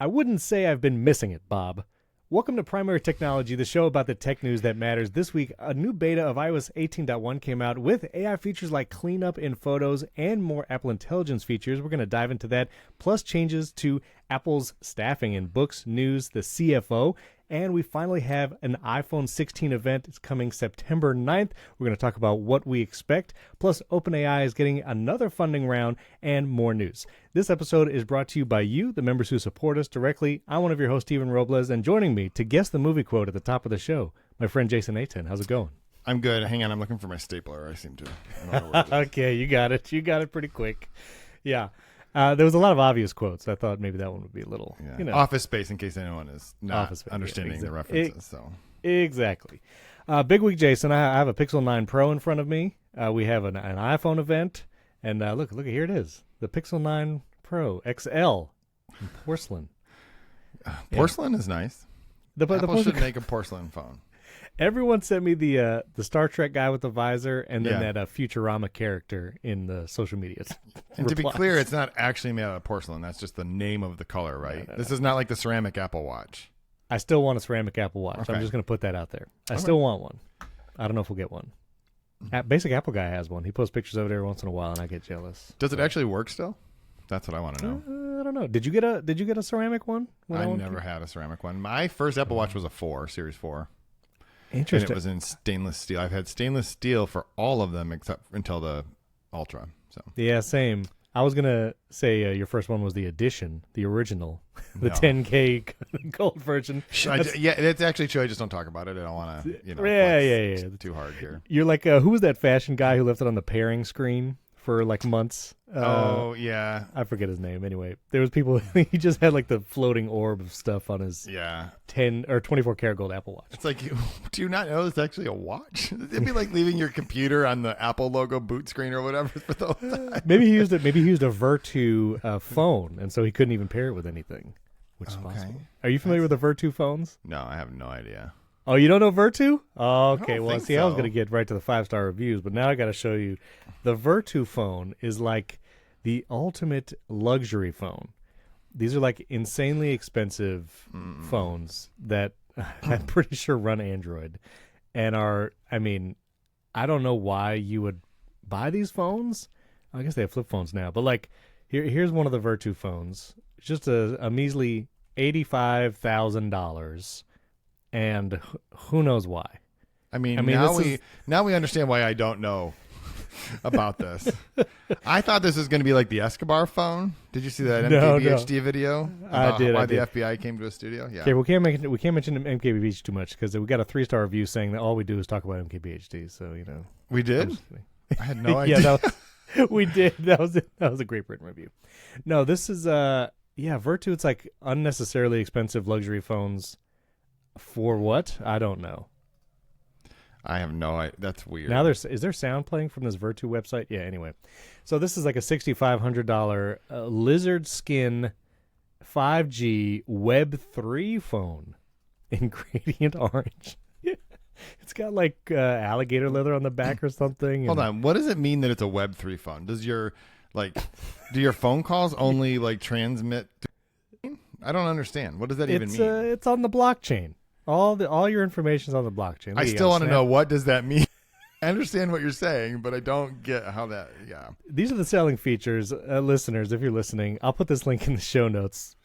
I wouldn't say I've been missing it, Bob. Welcome to Primary Technology, the show about the tech news that matters. This week, a new beta of iOS 18.1 came out with AI features like cleanup in photos and more Apple Intelligence features. We're going to dive into that, plus changes to Apple's staffing in books, news, the CFO, and we finally have an iPhone 16 event. It's coming September 9th. We're going to talk about what we expect. Plus, OpenAI is getting another funding round and more news. This episode is brought to you by you, the members who support us directly. I'm one of your hosts, Steven Robles, and joining me to guess the movie quote at the top of the show, my friend Jason Aten. How's it going? I'm good. Hang on. I'm looking for my stapler. I don't know where it is. Okay, you got it. You got it pretty quick. Yeah. There was a lot of obvious quotes. I thought maybe that one would be a little, Office Space, in case anyone is not understanding the references. Exactly. Big week, Jason. I have a Pixel 9 Pro in front of me. We have an iPhone event, and look, here it is, the Pixel 9 Pro XL in porcelain. Porcelain is nice. Apple should make a porcelain phone. Everyone sent me the Star Trek guy with the visor and then that Futurama character in the social media. And to be clear, it's not actually made out of porcelain. That's just the name of the color, right? This is not like the ceramic Apple Watch. I still want a ceramic Apple Watch. Okay. I'm just going to put that out there. I still want one. I don't know if we'll get one. Basic Apple guy has one. He posts pictures of it every once in a while, and I get jealous. Does it actually work still? That's what I want to know. I don't know. Did you get a ceramic one? I never had a ceramic one. My first Apple Watch was a 4, Series 4. Interesting. And it was in stainless steel. I've had stainless steel for all of them except until the Ultra. So yeah, same. I was gonna say your first one was the edition, the original, the 10K gold version. It's actually true. I just don't talk about it. I don't want to, yeah. Too hard here. You're like, who was that fashion guy who left it on the pairing screen for like months? Yeah. I forget his name. Anyway, there was people, he just had like the floating orb of stuff on his 10 or 24 karat gold Apple Watch. It's like, do you not know it's actually a watch? It'd be like leaving your computer on the Apple logo boot screen or whatever for the whole time. Maybe he used a VERTU phone, and so he couldn't even pair it with anything, which is possible. Are you familiar with the VERTU phones? No, I have no idea. Oh, you don't know VERTU? Oh, okay. Well, I was going to get right to the 5-star reviews, but now I got to show you. The VERTU phone is like the ultimate luxury phone. These are like insanely expensive phones that I'm pretty sure run Android and are, I don't know why you would buy these phones. I guess they have flip phones now, but like here's one of the VERTU phones. It's just a measly $85,000. And who knows why? Now we understand why I don't know about this. I thought this was going to be like the Escobar phone. Did you see that MKBHD video? I did. Why the FBI came to a studio? Yeah. Okay, we can't mention MKBHD too much because we got a 3-star review saying that all we do is talk about MKBHD. So we did. I had no idea. We did. That was a Great Britain review. No, this is VERTU. It's like unnecessarily expensive luxury phones. For what? I don't know. I have no idea. That's weird. Now is there sound playing from this VERTU website? Yeah, anyway. So this is like a $6,500 lizard skin 5G Web 3 phone in gradient orange. It's got like alligator leather on the back or something. Hold on. What does it mean that it's a Web 3 phone? Does do your phone calls only like transmit to I don't understand. What does that even mean? It's on the blockchain. All your information's on the blockchain. I still want to know, what does that mean? I understand what you're saying, but I don't get how that. Yeah. These are the selling features, listeners. If you're listening, I'll put this link in the show notes.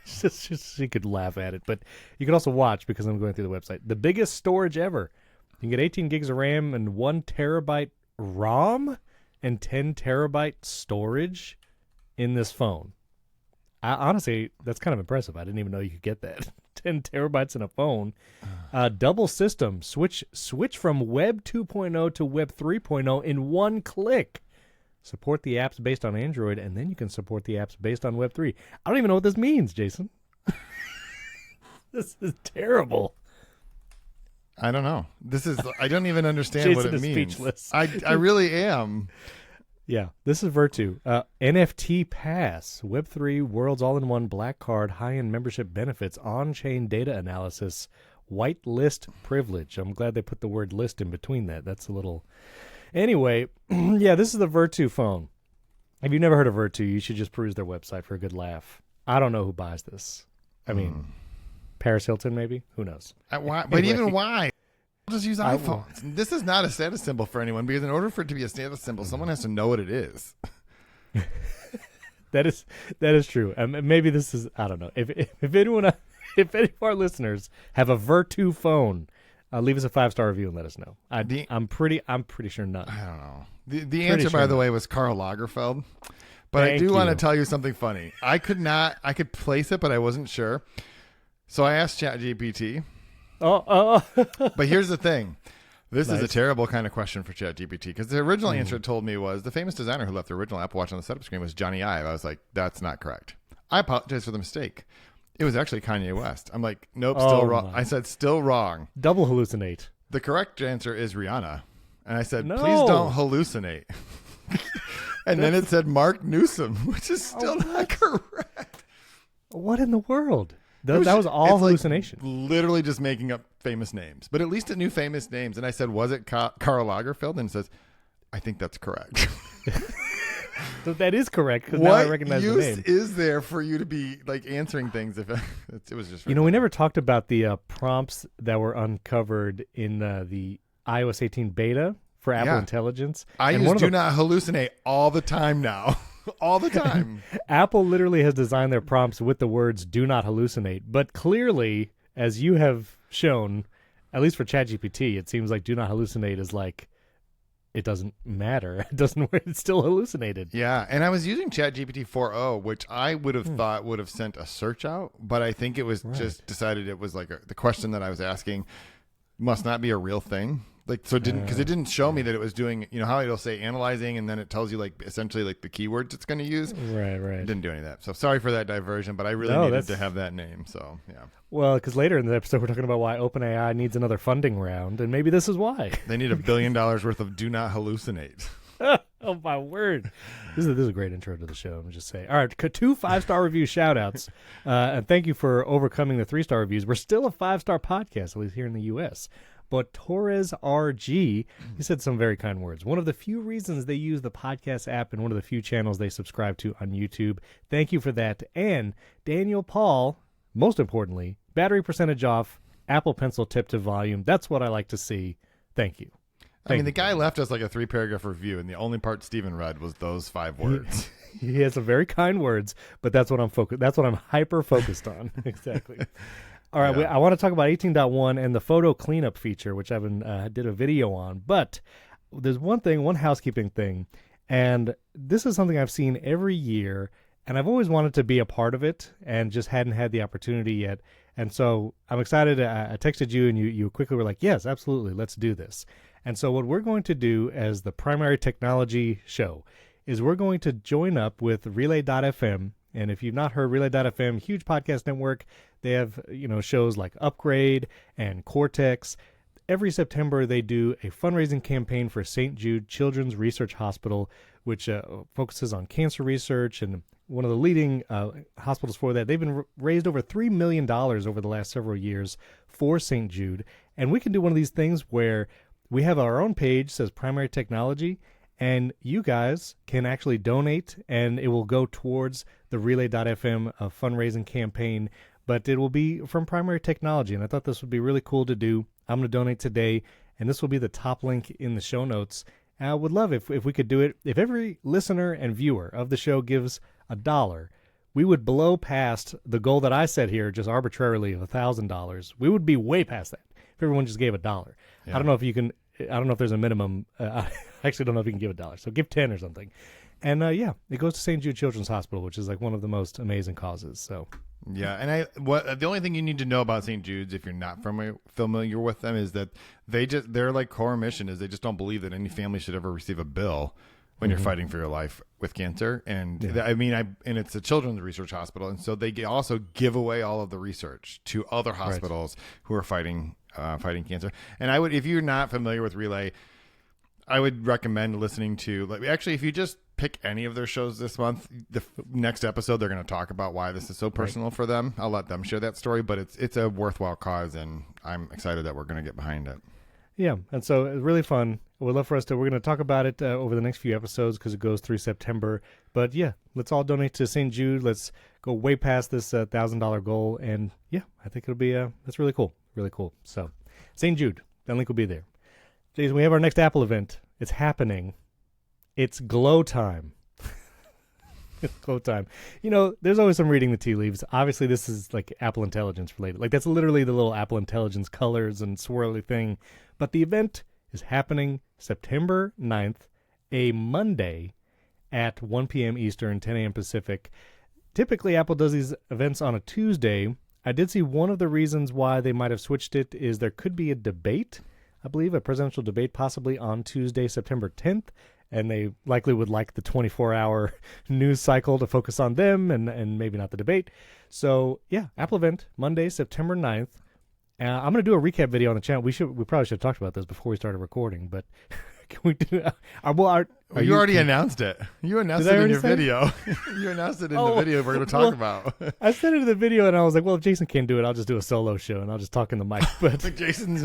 just you could laugh at it, but you can also watch because I'm going through the website. The biggest storage ever. You can get 18 gigs of RAM and 1 terabyte ROM and 10 terabyte storage in this phone. Honestly, that's kind of impressive. I didn't even know you could get that. 10 terabytes in a phone. Double system. Switch from Web 2.0 to Web 3.0 in one click. Support the apps based on Android, and then you can support the apps based on Web 3. I don't even know what this means, Jason. This is terrible. I don't know. I don't even understand what it means. Jason is speechless. I really am. Yeah, this is VERTU. NFT Pass, Web3, world's all-in-one black card, high-end membership benefits, on-chain data analysis, whitelist privilege. I'm glad they put the word list in between that. That's a little... Anyway, yeah, this is the VERTU phone. If you've never heard of VERTU, you should just peruse their website for a good laugh. I don't know who buys this. I mean, Paris Hilton, maybe? Who knows? Why? But even why? I'll just use iPhones. This is not a status symbol for anyone because in order for it to be a status symbol, someone has to know what it is. That is true. Maybe this is, I don't know. If anyone, if any of our listeners have a VERTU phone, leave us a 5-star review and let us know. I'm pretty sure none. I don't know. The answer, by the way, was Karl Lagerfeld. But I do want to tell you something funny. I could place it, but I wasn't sure. So I asked ChatGPT. But here's the thing. This is a terrible kind of question for ChatGPT because the original answer it told me was the famous designer who left the original Apple Watch on the setup screen was Johnny Ive. I was like, that's not correct. I apologize for the mistake. It was actually Kanye West. I'm like, nope, still wrong. I said, still wrong. Double hallucinate. The correct answer is Rihanna. And I said, No. please don't hallucinate. And then it said Mark Newsom, which is still not correct. What in the world? That was all hallucination. Like literally just making up famous names. But at least it knew famous names. And I said, was it Karl Lagerfeld? And it says, I think that's correct. So that is correct because now I recognize the name. What use is there for you to be like answering things if it was just... we never talked about the prompts that were uncovered in the iOS 18 beta for Apple Intelligence. I use do not hallucinate all the time now. All the time. Apple literally has designed their prompts with the words do not hallucinate. But clearly, as you have shown, at least for ChatGPT, it seems like do not hallucinate is like, it doesn't matter. It's still hallucinated. Yeah. And I was using ChatGPT 4.0, which I would have thought would have sent a search out. But I think it was just decided it was like the question that I was asking must not be a real thing. Like, so it didn't, because it didn't show me that it was doing, how it'll say analyzing and then it tells you like essentially like the keywords it's going to use. Right. It didn't do any of that. So sorry for that diversion, but I really needed to have that name. So, yeah. Well, because later in the episode, we're talking about why OpenAI needs another funding round. And maybe this is why. They need $1 billion worth of do not hallucinate. Oh, my word. This is a great intro to the show. I'm just saying. All right, 2 5-star review shout-outs. And thank you for overcoming the 3-star reviews. We're still a 5-star podcast, at least here in the U.S., but Torres RG, he said some very kind words. One of the few reasons they use the podcast app and one of the few channels they subscribe to on YouTube. Thank you for that. And Daniel Paul, most importantly, battery percentage off, Apple Pencil tip to volume. That's what I like to see. Thank you. The guy left us like a 3-paragraph review, and the only part Steven read was those 5 words. He has some very kind words, but that's what I'm focused. That's what I'm hyper focused on. Exactly. All right, I want to talk about 18.1 and the photo cleanup feature, which I've did a video on. But there's one housekeeping thing, and this is something I've seen every year, and I've always wanted to be a part of it and just hadn't had the opportunity yet. And so I'm excited. I texted you, and you quickly were like, yes, absolutely, let's do this. And so what we're going to do as the primary technology show is we're going to join up with Relay.fm. And if you've not heard Relay.fm, huge podcast network, they have shows like Upgrade and Cortex. Every September, they do a fundraising campaign for St. Jude Children's Research Hospital, which focuses on cancer research and one of the leading hospitals for that. They've been raised over $3 million over the last several years for St. Jude. And we can do one of these things where we have our own page, says Primary Technology, and you guys can actually donate, and it will go towards the Relay.fm fundraising campaign, but it will be from Primary Technology, and I thought this would be really cool to do. I'm going to donate today, and this will be the top link in the show notes. I would love if we could do it. If every listener and viewer of the show gives $1, we would blow past the goal that I set here just arbitrarily of $1,000. We would be way past that if everyone just gave $1. Yeah. I don't know if you can. I don't know if there's a minimum. I actually don't know if you can give $1. So give 10 or something. And it goes to St. Jude Children's Hospital, which is like one of the most amazing causes. So yeah, and the only thing you need to know about St. Jude's if you're not familiar with them is that their like core mission is they just don't believe that any family should ever receive a bill when you're fighting for your life with cancer. And and it's a children's research hospital, and so they also give away all of the research to other hospitals who are fighting cancer. And if you're not familiar with Relay, I would recommend listening to, if you just pick any of their shows this month, the next episode, they're going to talk about why this is so personal for them. I'll let them share that story, but it's a worthwhile cause, and I'm excited that we're going to get behind it. Yeah, and so it's really fun. would love for us to. We're going to talk about it over the next few episodes because it goes through September. But yeah, let's all donate to St. Jude. Let's go way past this $1,000 goal. And yeah, I think it'll be that's really cool. Really cool. So St. Jude, that link will be there. Jason, we have our next Apple event. It's happening. It's glow time. It's glow time. You know, there's always some reading the tea leaves. Obviously, this is like Apple Intelligence related. Like, that's literally the little Apple Intelligence colors and swirly thing. But the event is happening September 9th, a Monday at 1 p.m. Eastern, 10 a.m. Pacific. Typically, Apple does these events on a Tuesday. I did see one of the reasons why they might have switched it is there could be a debate, I believe, a presidential debate possibly on Tuesday, September 10th. And they likely would like the 24-hour news cycle to focus on them and maybe not the debate. So, yeah, Apple event, Monday, September 9th. I'm going to do a recap video on the channel. We probably should have talked about this before we started recording, but can we do you already announced it. You announced it in your video. You announced it in the video we're going to talk about. I said it in the video, and I was like, well, if Jason can't do it, I'll just do a solo show, and I'll just talk in the mic. But Jason is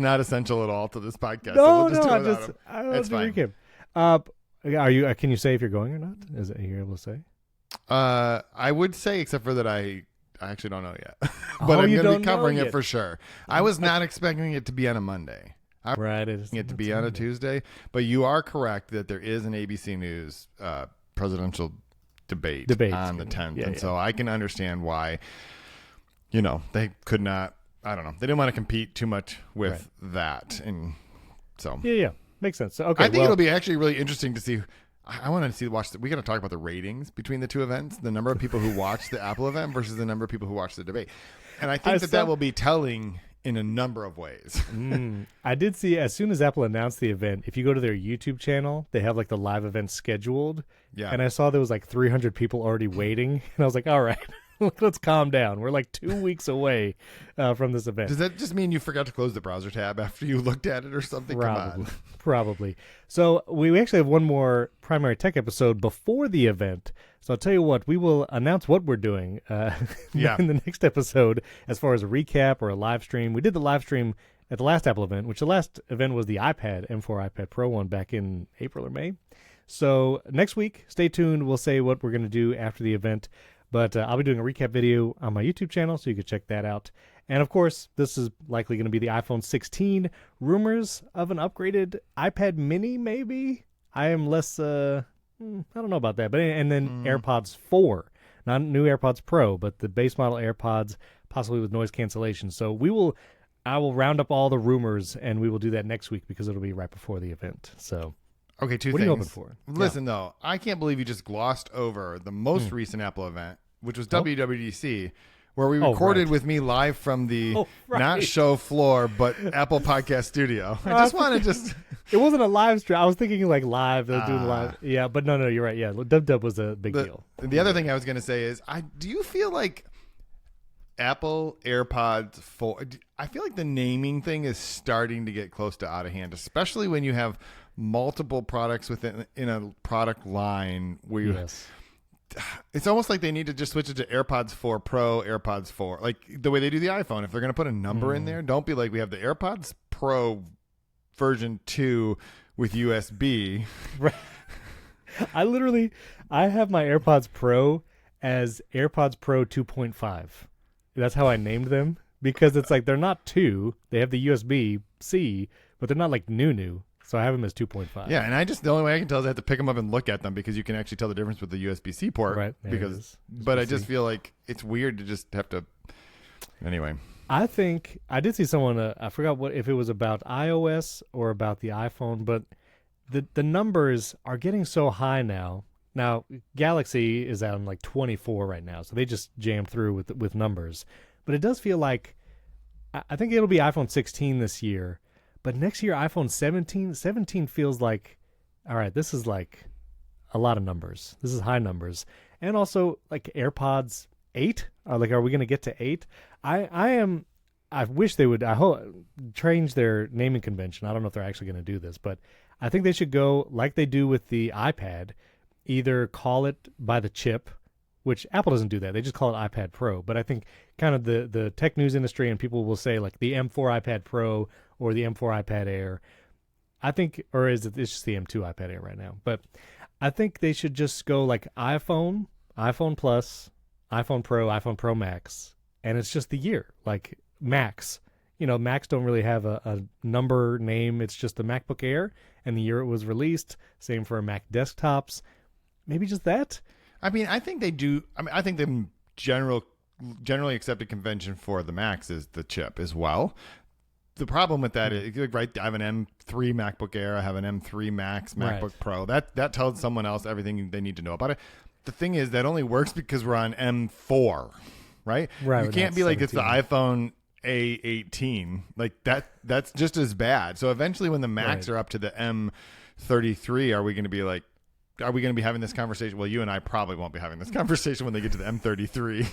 not essential at all to this podcast. No, so we'll no, just it's fine. Recap. Are you? Can you say if you're going or not? Are you able to say? I would say, except for that I actually don't know yet, but I'm going to be covering it for sure. I was not expecting it to be on a Monday. I was expecting it to be on a Tuesday, but you are correct that there is an ABC News presidential debate on the 10th, and so I can understand why. You know, they could not. I don't know. They didn't want to compete too much with that, and so yeah. Makes sense. So, okay, I think it'll be actually really interesting to see. I want to watch. We got to talk about the ratings between the two events, the number of people who watch the Apple event versus the number of people who watch the debate. And I think that will be telling in a number of ways. I did see as soon as Apple announced the event, if you go to their YouTube channel, they have like the live event scheduled. Yeah. And I saw there was like 300 people already waiting. And I was like, all right. Let's calm down. We're like 2 weeks away from this event. Does that just mean you forgot to close the browser tab after you looked at it or something? Probably. So we actually have one more primary tech episode before the event. So I'll tell you what, we will announce what we're doing in the next episode as far as a recap or a live stream. We did the live stream at the last Apple event, which the last event was the M4 iPad Pro one back in April or May. So next week, stay tuned. We'll say what we're going to do after the event. But I'll be doing a recap video on my YouTube channel, so you can check that out. And, of course, this is likely going to be the iPhone 16. Rumors of an upgraded iPad mini, maybe? I am less, I don't know about that. But and then AirPods 4. Not new AirPods Pro, but the base model AirPods, possibly with noise cancellation. So I will round up all the rumors, and we will do that next week because it'll be right before the event. So... Okay, two things. What are you hoping for? Listen, though, I can't believe you just glossed over the most recent Apple event, which was WWDC, where we recorded with me live from the not show floor, but Apple Podcast Studio. I just want to It wasn't a live stream. I was thinking like live. They were doing live. Yeah, but no, you're right. Yeah, Dub was a big deal. The other thing I was going to say is, do you feel like Apple AirPods 4, I feel like the naming thing is starting to get close to out of hand, especially when you have multiple products in a product line where you it's almost like they need to just switch it to AirPods 4 Pro, AirPods 4, like the way they do the iPhone. If they're going to put a number in there, don't be like, we have the AirPods Pro version 2 with USB. Right. I have my AirPods Pro as AirPods Pro 2.5. That's how I named them, because it's like they're not 2. They have the USB-C, but they're not like new. So I have them as 2.5. Yeah, and the only way I can tell is I have to pick them up and look at them, because you can actually tell the difference with the USB-C port. Right. But I just feel like it's weird to just have to. Anyway. I think I did see someone. I forgot if it was about iOS or about the iPhone, but the numbers are getting so high now. Now Galaxy is on like 24 right now, so they just jammed through with numbers. But it does feel like I think it'll be iPhone 16 this year. But next year, iPhone 17 feels like, all right, this is like a lot of numbers. This is high numbers. And also like AirPods 8. Are we going to get to 8? I wish they would, change their naming convention. I don't know if they're actually going to do this, but I think they should go like they do with the iPad, either call it by the chip, which Apple doesn't do that. They just call it iPad Pro. But I think kind of the tech news industry and people will say like the M4 iPad Pro or the M4 iPad Air. I think, or is it? It's just the M2 iPad Air right now. But I think they should just go like iPhone, iPhone Plus, iPhone Pro, iPhone Pro Max, and it's just the year, like Max. Macs don't really have a number name. It's just the MacBook Air and the year it was released. Same for Mac desktops. Maybe just that. I mean, I think they do. I mean, I think the generally accepted convention for the Macs is the chip as well. The problem with that is, right, I have an M3 MacBook Air. I have an M3 Max MacBook Pro. That tells someone else everything they need to know about it. The thing is, that only works because we're on M4, right? Right. You can't be like, it's the iPhone A18. Like, that's just as bad. So eventually when the Macs are up to the M33, are we going to be having this conversation? Well, you and I probably won't be having this conversation when they get to the M33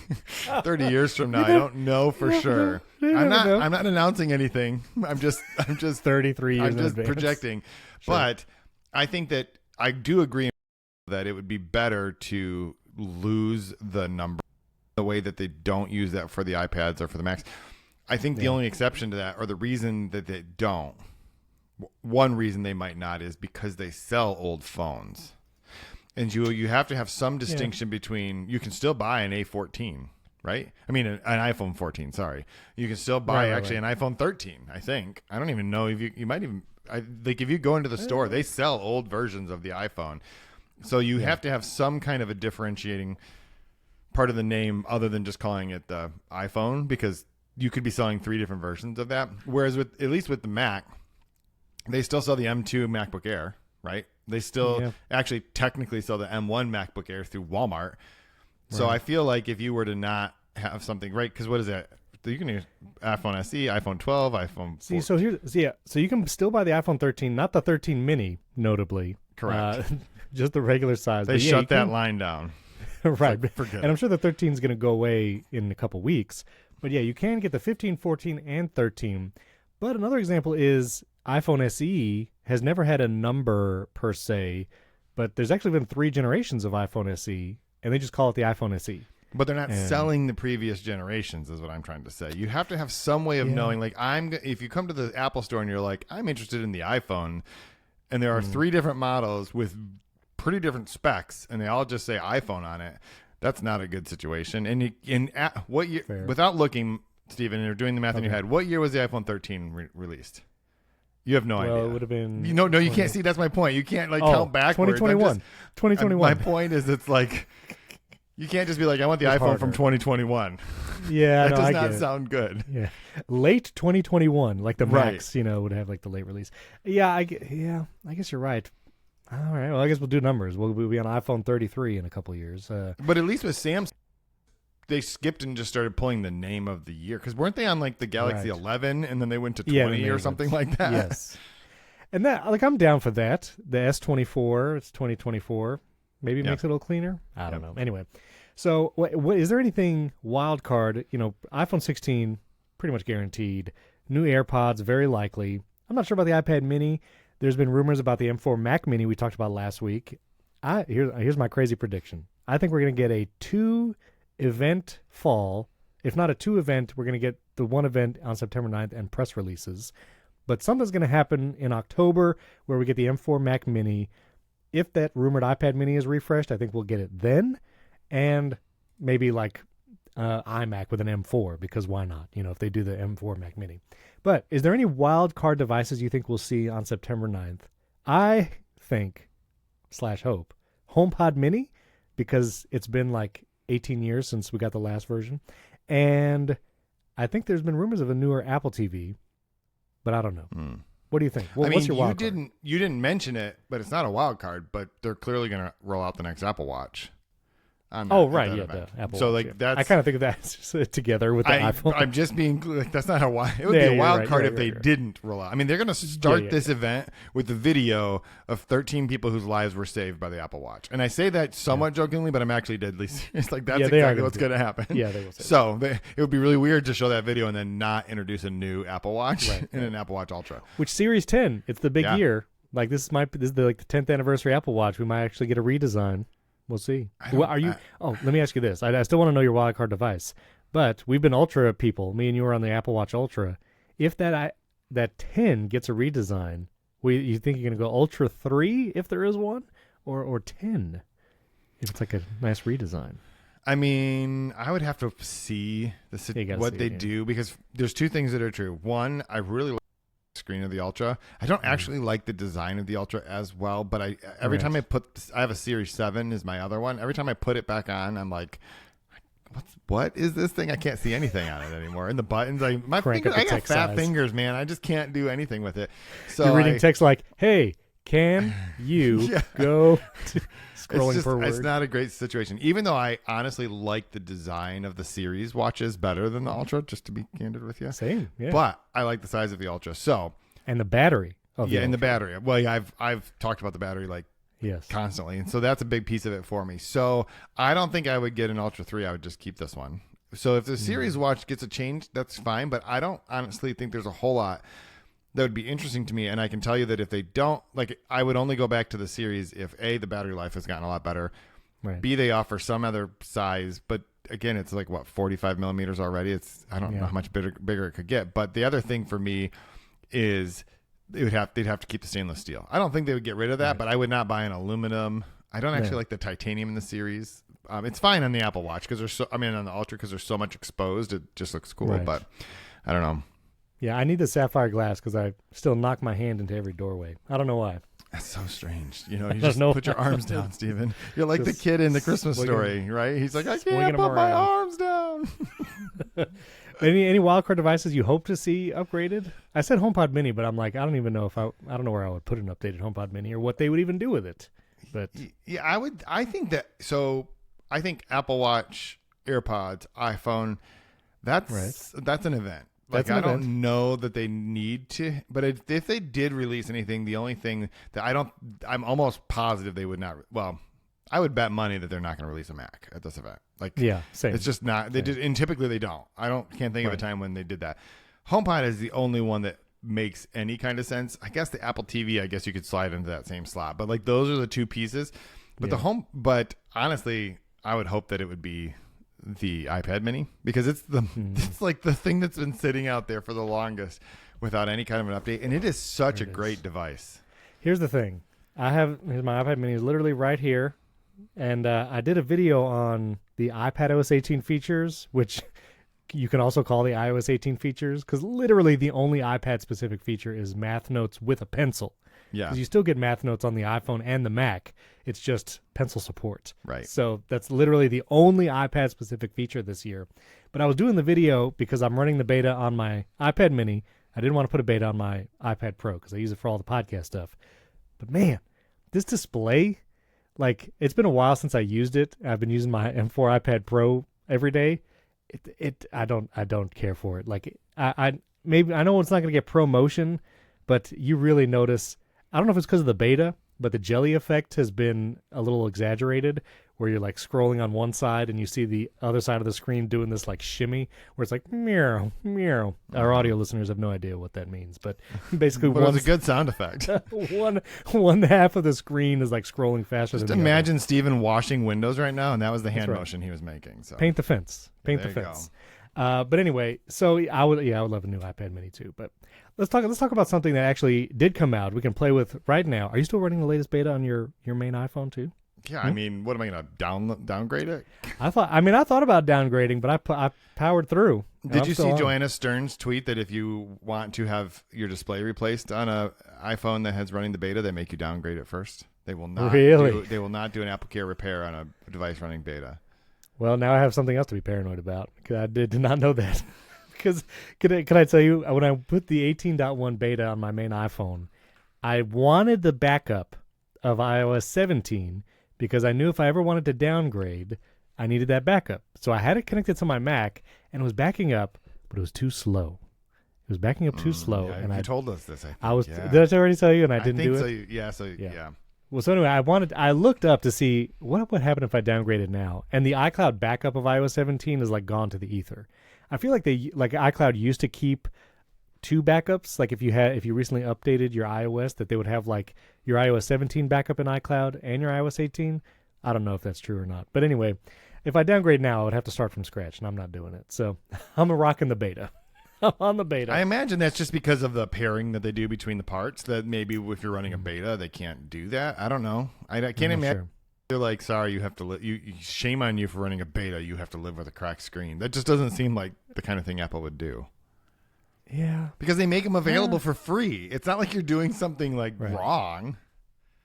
30 years from now. I don't know for sure. I'm not announcing anything. I'm just 33 years I'm just in advance. projecting. Sure. But I think that I do agree that it would be better to lose the number the way that they don't use that for the iPads or for the Macs. I think the only exception to that, or the reason that they don't, one reason they might not, is because they sell old phones. And you have to have some distinction between, you can still buy an A14, right? I mean, an iPhone 14, sorry. You can still buy an iPhone 13, I think. I don't even know if you might even, like if you go into the store, they sell old versions of the iPhone. So you have to have some kind of a differentiating part of the name other than just calling it the iPhone, because you could be selling 3 different versions of that. Whereas at least with the Mac, they still sell the M2 MacBook Air, right? They still actually technically sell the M1 MacBook Air through Walmart. So I feel like if you were to not have something, right? Because what is that? You can use iPhone SE, iPhone 12, iPhone 4. So you can still buy the iPhone 13, not the 13 mini, notably. Correct. Just the regular size. They shut that line down. Right. Like, forget and I'm sure the 13 is going to go away in a couple weeks. But yeah, you can get the 15, 14, and 13. But another example is iPhone SE has never had a number per se, but there's actually been 3 generations of iPhone SE, and they just call it the iPhone SE. But they're not selling the previous generations, is what I'm trying to say. You have to have some way of knowing, like, if you come to the Apple store and you're like, I'm interested in the iPhone, and there are 3 different models with pretty different specs, and they all just say iPhone on it, that's not a good situation. And what year, without looking, Stephen, and you're doing the math in your head, what year was the iPhone 13 released? You have no idea. Well, it would have been... No, you can't see. That's my point. You can't count backwards. 2021. 2021. My point is, it's like, you can't just be like, I want the iPhone from 2021. Yeah, that does not sound good. Yeah, late 2021, like the Max, would have like the late release. Yeah, I guess you're right. All right, well, I guess we'll do numbers. We'll be on iPhone 33 in a couple years. But at least with Samsung, they skipped and just started pulling the name of the year, because weren't they on like the Galaxy 11 and then they went to 20 or something like that? Yes. And that, like, I'm down for that. The S24, it's 2024. Maybe it makes it a little cleaner. I don't know. Anyway, so what is there anything wild card? iPhone 16 pretty much guaranteed. New AirPods very likely. I'm not sure about the iPad Mini. There's been rumors about the M4 Mac Mini we talked about last week. Here's my crazy prediction. I think we're going to get a 2-event fall. If not a 2-event, we're going to get the 1 event on September 9th and press releases. But something's going to happen in October where we get the M4 Mac Mini. If that rumored iPad Mini is refreshed, I think we'll get it then. And maybe like iMac with an M4, because why not? If they do the M4 Mac Mini. But is there any wild card devices you think we'll see on September 9th? I think, /hope, HomePod Mini, because it's been like 18 years since we got the last version. And I think there's been rumors of a newer Apple TV, but I don't know. What do you think? What's your wild card? You didn't mention it, but it's not a wild card, but they're clearly going to roll out the next Apple Watch. The Apple so Watch, like that's. I kind of think of that together with the iPhone. I'm just being like, that's not how it would be a wild card if they didn't roll out. I mean, they're going to start this event with the video of 13 people whose lives were saved by the Apple Watch, and I say that somewhat jokingly, but I'm actually deadly serious. Like that's exactly what's going to happen. Yeah, they will. So it would be really weird to show that video and then not introduce a new Apple Watch and an Apple Watch Ultra. Which Series 10? It's the big year. Like this is the 10th anniversary Apple Watch. We might actually get a redesign. We'll see. Let me ask you this. I still want to know your wildcard device. But we've been Ultra people. Me and you were on the Apple Watch Ultra. If that 10 gets a redesign, You think you're going to go Ultra 3 if there is one, or 10 if it's like a nice redesign? I mean, I would have to see what they do, because there's two things that are true. One, I really like the screen of the Ultra. I don't actually like the design of the Ultra as well, but every time I have a Series 7 is my other one. Every time I put it back on, I'm like, what is this thing? I can't see anything on it anymore. And the buttons, I got fat fingers, man. I just can't do anything with it. So you're reading text like, "Hey, can you go?" Scrolling per word. It's not a great situation. Even though I honestly like the design of the series watches better than the Ultra, just to be candid with you. Same, yeah. But I like the size of the Ultra. And the battery. And the battery. Well, yeah, I've talked about the battery yes, constantly, and so that's a big piece of it for me. So I don't think I would get an Ultra 3. I would just keep this one. So if the series watch gets a change, that's fine. But I don't honestly think there's a whole lot that would be interesting to me. And I can tell you that if they don't, I would only go back to the series if A, the battery life has gotten a lot better, right. B, they offer some other size, but again, it's 45 millimeters already. I don't know how much bigger it could get. But the other thing for me is they'd have to keep the stainless steel. I don't think they would get rid of that, right. but I would not buy an aluminum. I don't actually like the titanium in the series. It's fine on the Apple Watch on the Ultra, because there's so much exposed. It just looks cool, right. but I don't know. Yeah, I need the sapphire glass because I still knock my hand into every doorway. I don't know why. That's so strange. You just put your arms down, Steven. You're like the kid in the Christmas story, right? He's like, I can't put my arms down. Any wildcard devices you hope to see upgraded? I said HomePod Mini, but I'm like, I don't even know I don't know where I would put an updated HomePod Mini or what they would even do with it. But yeah, I would. I think I think Apple Watch, AirPods, iPhone, that's an event. I don't know that they need to, but if they did release anything, the only thing that I'm almost positive they would not. Well, I would bet money that they're not going to release a Mac at this event. Same. It's just not. They did, and typically they don't. Can't think of a time when they did that. HomePod is the only one that makes any kind of sense. I guess the Apple TV, I guess you could slide into that same slot, but those are the two pieces. But but honestly, I would hope that it would be the iPad Mini, because it's it's like the thing that's been sitting out there for the longest without any kind of an update, and it is such a great device. Here's the thing. Here's my iPad Mini is literally right here, and I did a video on the iPad OS 18 features, which you can also call the iOS 18 features, because literally the only iPad specific feature is Math Notes with a pencil. Yeah. Because you still get Math Notes on the iPhone and the Mac. It's just pencil support. Right. So that's literally the only iPad-specific feature this year. But I was doing the video because I'm running the beta on my iPad Mini. I didn't want to put a beta on my iPad Pro because I use it for all the podcast stuff. But man, this display, it's been a while since I used it. I've been using my M4 iPad Pro every day. I don't care for it. I know it's not going to get ProMotion, but you really notice. I don't know if it's because of the beta, but the jelly effect has been a little exaggerated, where you're scrolling on one side and you see the other side of the screen doing this shimmy, where it's meow, meow. Our audio listeners have no idea what that means, but basically, but it's a good sound effect. one half of the screen is scrolling faster. Just than the imagine other. Steven washing windows right now, and that was the hand motion he was making. So paint the fence. But anyway, so I would love a new iPad Mini too. But let's talk about something that actually did come out. We can play with right now. Are you still running the latest beta on your main iPhone too? Yeah, I mean, what am I going to downgrade it? I thought about downgrading, but I powered through. Did you see Joanna Stern's tweet that if you want to have your display replaced on a iPhone that has running the beta, they make you downgrade it first? They will not. Really? They will not do an AppleCare repair on a device running beta. Well, now I have something else to be paranoid about, because I did not know that. Because can I tell you, when I put the 18.1 beta on my main iPhone, I wanted the backup of iOS 17 because I knew if I ever wanted to downgrade, I needed that backup. So I had it connected to my Mac, and it was backing up, but it was too slow. It was backing up too slow. Yeah, and you told us this. Did I already tell you? And I didn't do it. Yeah. Well, so anyway, I looked up to see what would happen if I downgraded now, and the iCloud backup of iOS 17 is gone to the ether. I feel like iCloud used to keep two backups. If you recently updated your iOS, that they would have your iOS 17 backup in iCloud and your iOS 18. I don't know if that's true or not, but anyway, if I downgrade now, I would have to start from scratch, and I'm not doing it. So I'm rocking the beta. I'm on the beta. I imagine that's just because of the pairing that they do between the parts, that maybe if you're running a beta, they can't do that. I don't know. I can't imagine. Sure. They're like, sorry, you have to live. Shame on you for running a beta. You have to live with a cracked screen. That just doesn't seem like the kind of thing Apple would do. Yeah. Because they make them available for free. It's not like you're doing something like wrong.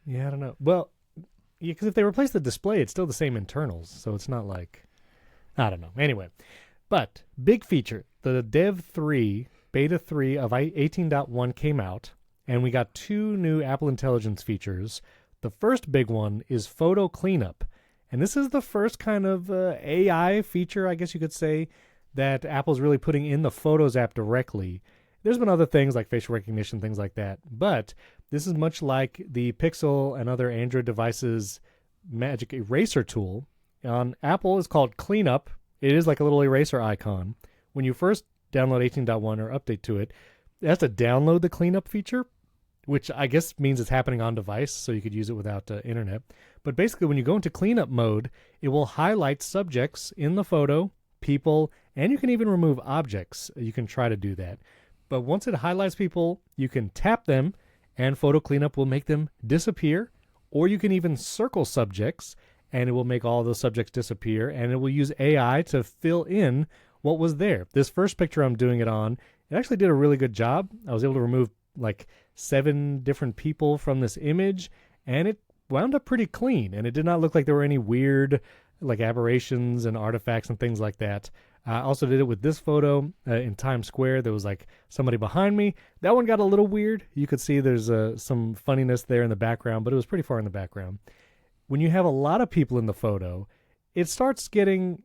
Yeah, I don't know. Well, because if they replace the display, it's still the same internals. So it's not like, I don't know. Anyway, but big feature. The Dev 3, Beta 3 of 18.1 came out, and we got 2 new Apple Intelligence features. The first big one is photo cleanup. And this is the first kind of AI feature, I guess you could say, that Apple's really putting in the Photos app directly. There's been other things like facial recognition, things like that. But this is much like the Pixel and other Android devices' magic eraser tool. On Apple, it's called Cleanup. It is like a little eraser icon. When you first download 18.1 or update to it, it has to download the cleanup feature, which I guess means it's happening on device, so you could use it without internet. But basically, when you go into cleanup mode, it will highlight subjects in the photo, people, and you can even remove objects. You can try to do that. But once it highlights people, you can tap them, and photo cleanup will make them disappear, or you can even circle subjects, and it will make all those subjects disappear, and it will use AI to fill in what was there. This first picture I'm doing it on, it actually did a really good job. I was able to remove like 7 different people from this image, and it wound up pretty clean, and it did not look like there were any weird like aberrations and artifacts and things like that. I also did it with this photo in Times Square. There was like somebody behind me. That one got a little weird. You could see there's some funniness there in the background, but it was pretty far in the background. When you have a lot of people in the photo, it starts getting,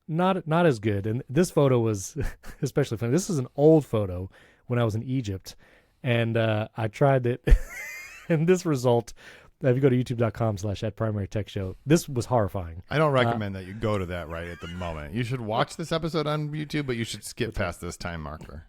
not as good. And this photo was especially funny. This is an old photo when I was in Egypt, and I tried it. And this result, if you go to youtube.com/@primarytechshow, this was horrifying. I don't recommend that you go to that right at the moment. You should watch this episode on YouTube, but you should skip past this time marker.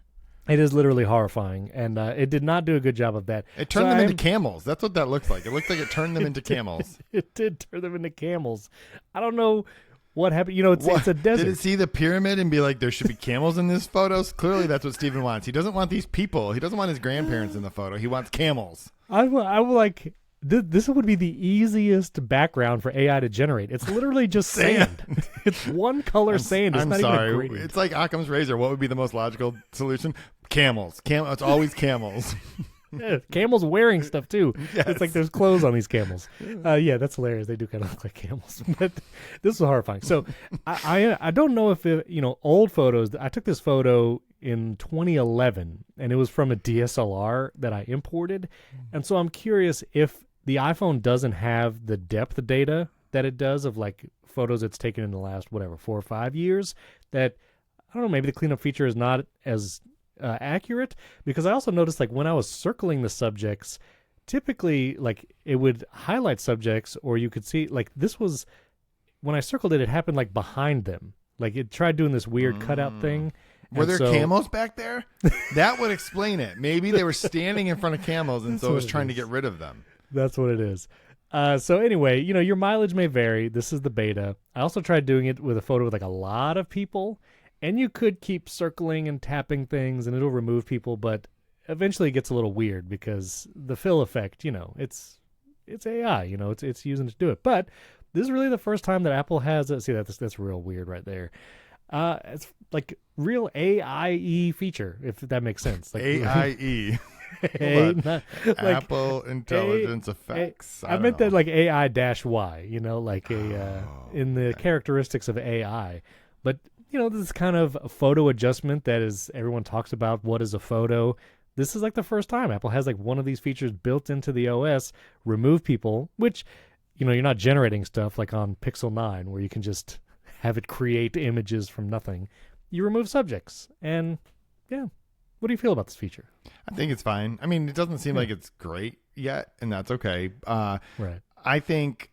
It is literally horrifying, and it did not do a good job of that. It turned them into camels. That's what that looks like. It looked like it turned them into camels. It did turn them into camels. I don't know what happened. It's a desert. Did it see the pyramid and be like, there should be camels in this photo? Clearly, that's what Steven wants. He doesn't want these people. He doesn't want his grandparents in the photo. He wants camels. I will like... This would be the easiest background for AI to generate. It's literally just sand. It's one color sand. It's I'm not sorry. even a gradient. It's like Occam's razor. What would be the most logical solution? Camels. It's always camels. Yeah, camels wearing stuff too. Yes. It's like there's clothes on these camels. Yeah, that's hilarious. They do kind of look like camels. But this was horrifying. So I don't know if old photos. I took this photo in 2011, and it was from a DSLR that I imported, and so I'm curious if the iPhone doesn't have the depth data that it does of like photos it's taken in the last 4 or 5 years. That I don't know. Maybe the cleanup feature is not as accurate, because I also noticed like when I was circling the subjects, typically like it would highlight subjects, or you could see like this was when I circled it, it happened like behind them. Like it tried doing this weird cutout thing. Were there camels back there? That would explain it. Maybe they were standing in front of camels, and so it was trying to get rid of them. That's what it is. So anyway, your mileage may vary. This is the beta. I also tried doing it with a photo with like a lot of people, and you could keep circling and tapping things, and it'll remove people, but eventually it gets a little weird because the fill effect, it's AI, it's using it to do it. But this is really the first time that Apple has see that's real weird right there. It's like real AIE feature, if that makes sense. Like AIE. Apple Intelligence Effects. I meant that like AI-Y, in the characteristics of AI. But, this kind of photo adjustment that is, everyone talks about what is a photo. This is like the first time Apple has like one of these features built into the OS, remove people, which, you're not generating stuff like on Pixel 9 where you can just have it create images from nothing. You remove subjects. And, yeah. What do you feel about this feature? I think it's fine. I mean, it doesn't seem like it's great yet, and that's okay. Right. I think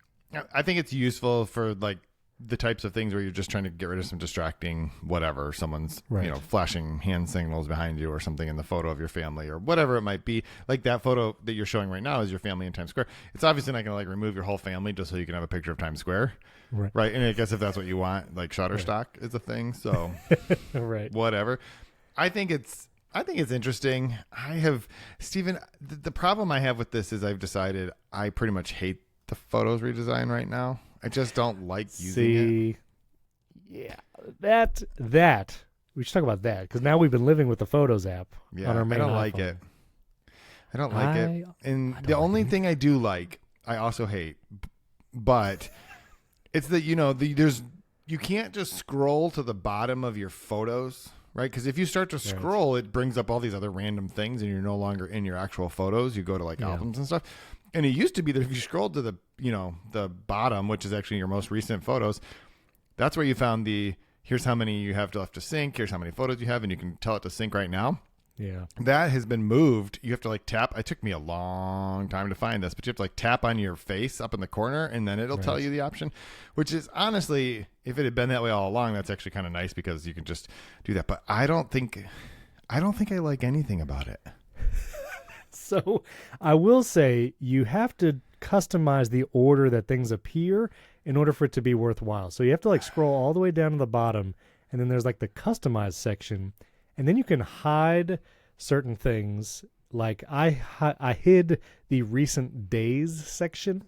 it's useful for like the types of things where you're just trying to get rid of some distracting whatever. Someone's flashing hand signals behind you or something in the photo of your family or whatever it might be. Like that photo that you're showing right now is your family in Times Square. It's obviously not going to like remove your whole family just so you can have a picture of Times Square. Right. And I guess if that's what you want, like Shutterstock is a thing. So right. Whatever. I think it's interesting. Stephen, the problem I have with this is I've decided I pretty much hate the Photos redesign right now. I just don't like using it. Yeah, that we should talk about that because now we've been living with the Photos app on our main I don't iPhone. like it. I don't like it. And the only thing I do like, I also hate. But it's that, you can't just scroll to the bottom of your photos, right? Because if you start to scroll, it brings up all these other random things and you're no longer in your actual photos. You go to like albums and stuff. And it used to be that if you scrolled to the bottom, which is actually your most recent photos, that's where you found here's how many you have left to sync. Here's how many photos you have. And you can tell it to sync right now. Yeah. That has been moved. You have to like tap. It took me a long time to find this, but you have to like tap on your face up in the corner and then it'll tell you the option, which is honestly, if it had been that way all along, that's actually kind of nice because you can just do that. But I don't think I like anything about it. So I will say you have to customize the order that things appear in order for it to be worthwhile. So you have to like scroll all the way down to the bottom and then there's like the customize section. And then you can hide certain things. Like I hid the recent days section,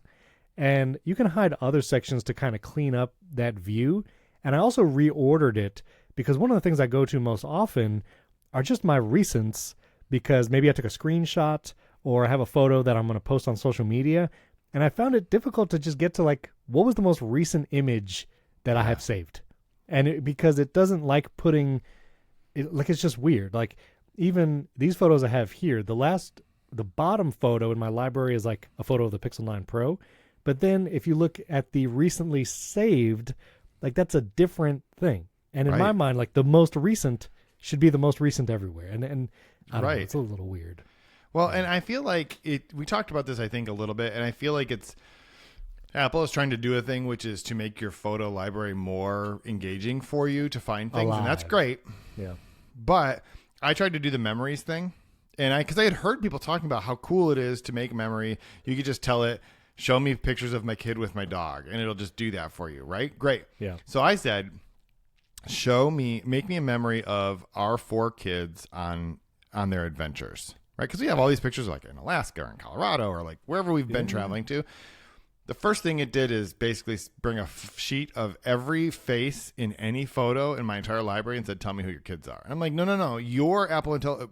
and you can hide other sections to kind of clean up that view. And I also reordered it because one of the things I go to most often are just my recents because maybe I took a screenshot or I have a photo that I'm going to post on social media. And I found it difficult to just get to like, what was the most recent image that I have saved? And because it doesn't like putting... it's just weird. Like even these photos I have here, the bottom photo in my library is like a photo of the Pixel 9 Pro. But then if you look at the recently saved, like that's a different thing. And in my mind, like the most recent should be the most recent everywhere. And I don't know, it's a little weird. Well, and I feel like we talked about this, I think, a little bit, and I feel like Apple is trying to do a thing which is to make your photo library more engaging for you to find things, and that's great. Yeah. But I tried to do the memories thing, and because I had heard people talking about how cool it is to make memory. You could just tell it, show me pictures of my kid with my dog, and it'll just do that for you, right? Great. Yeah. So I said, make me a memory of our 4 kids on their adventures, right? Because we have all these pictures like in Alaska or in Colorado or like wherever we've been traveling to. The first thing it did is basically bring a sheet of every face in any photo in my entire library and said, tell me who your kids are. And I'm like, no. Your Apple Intel,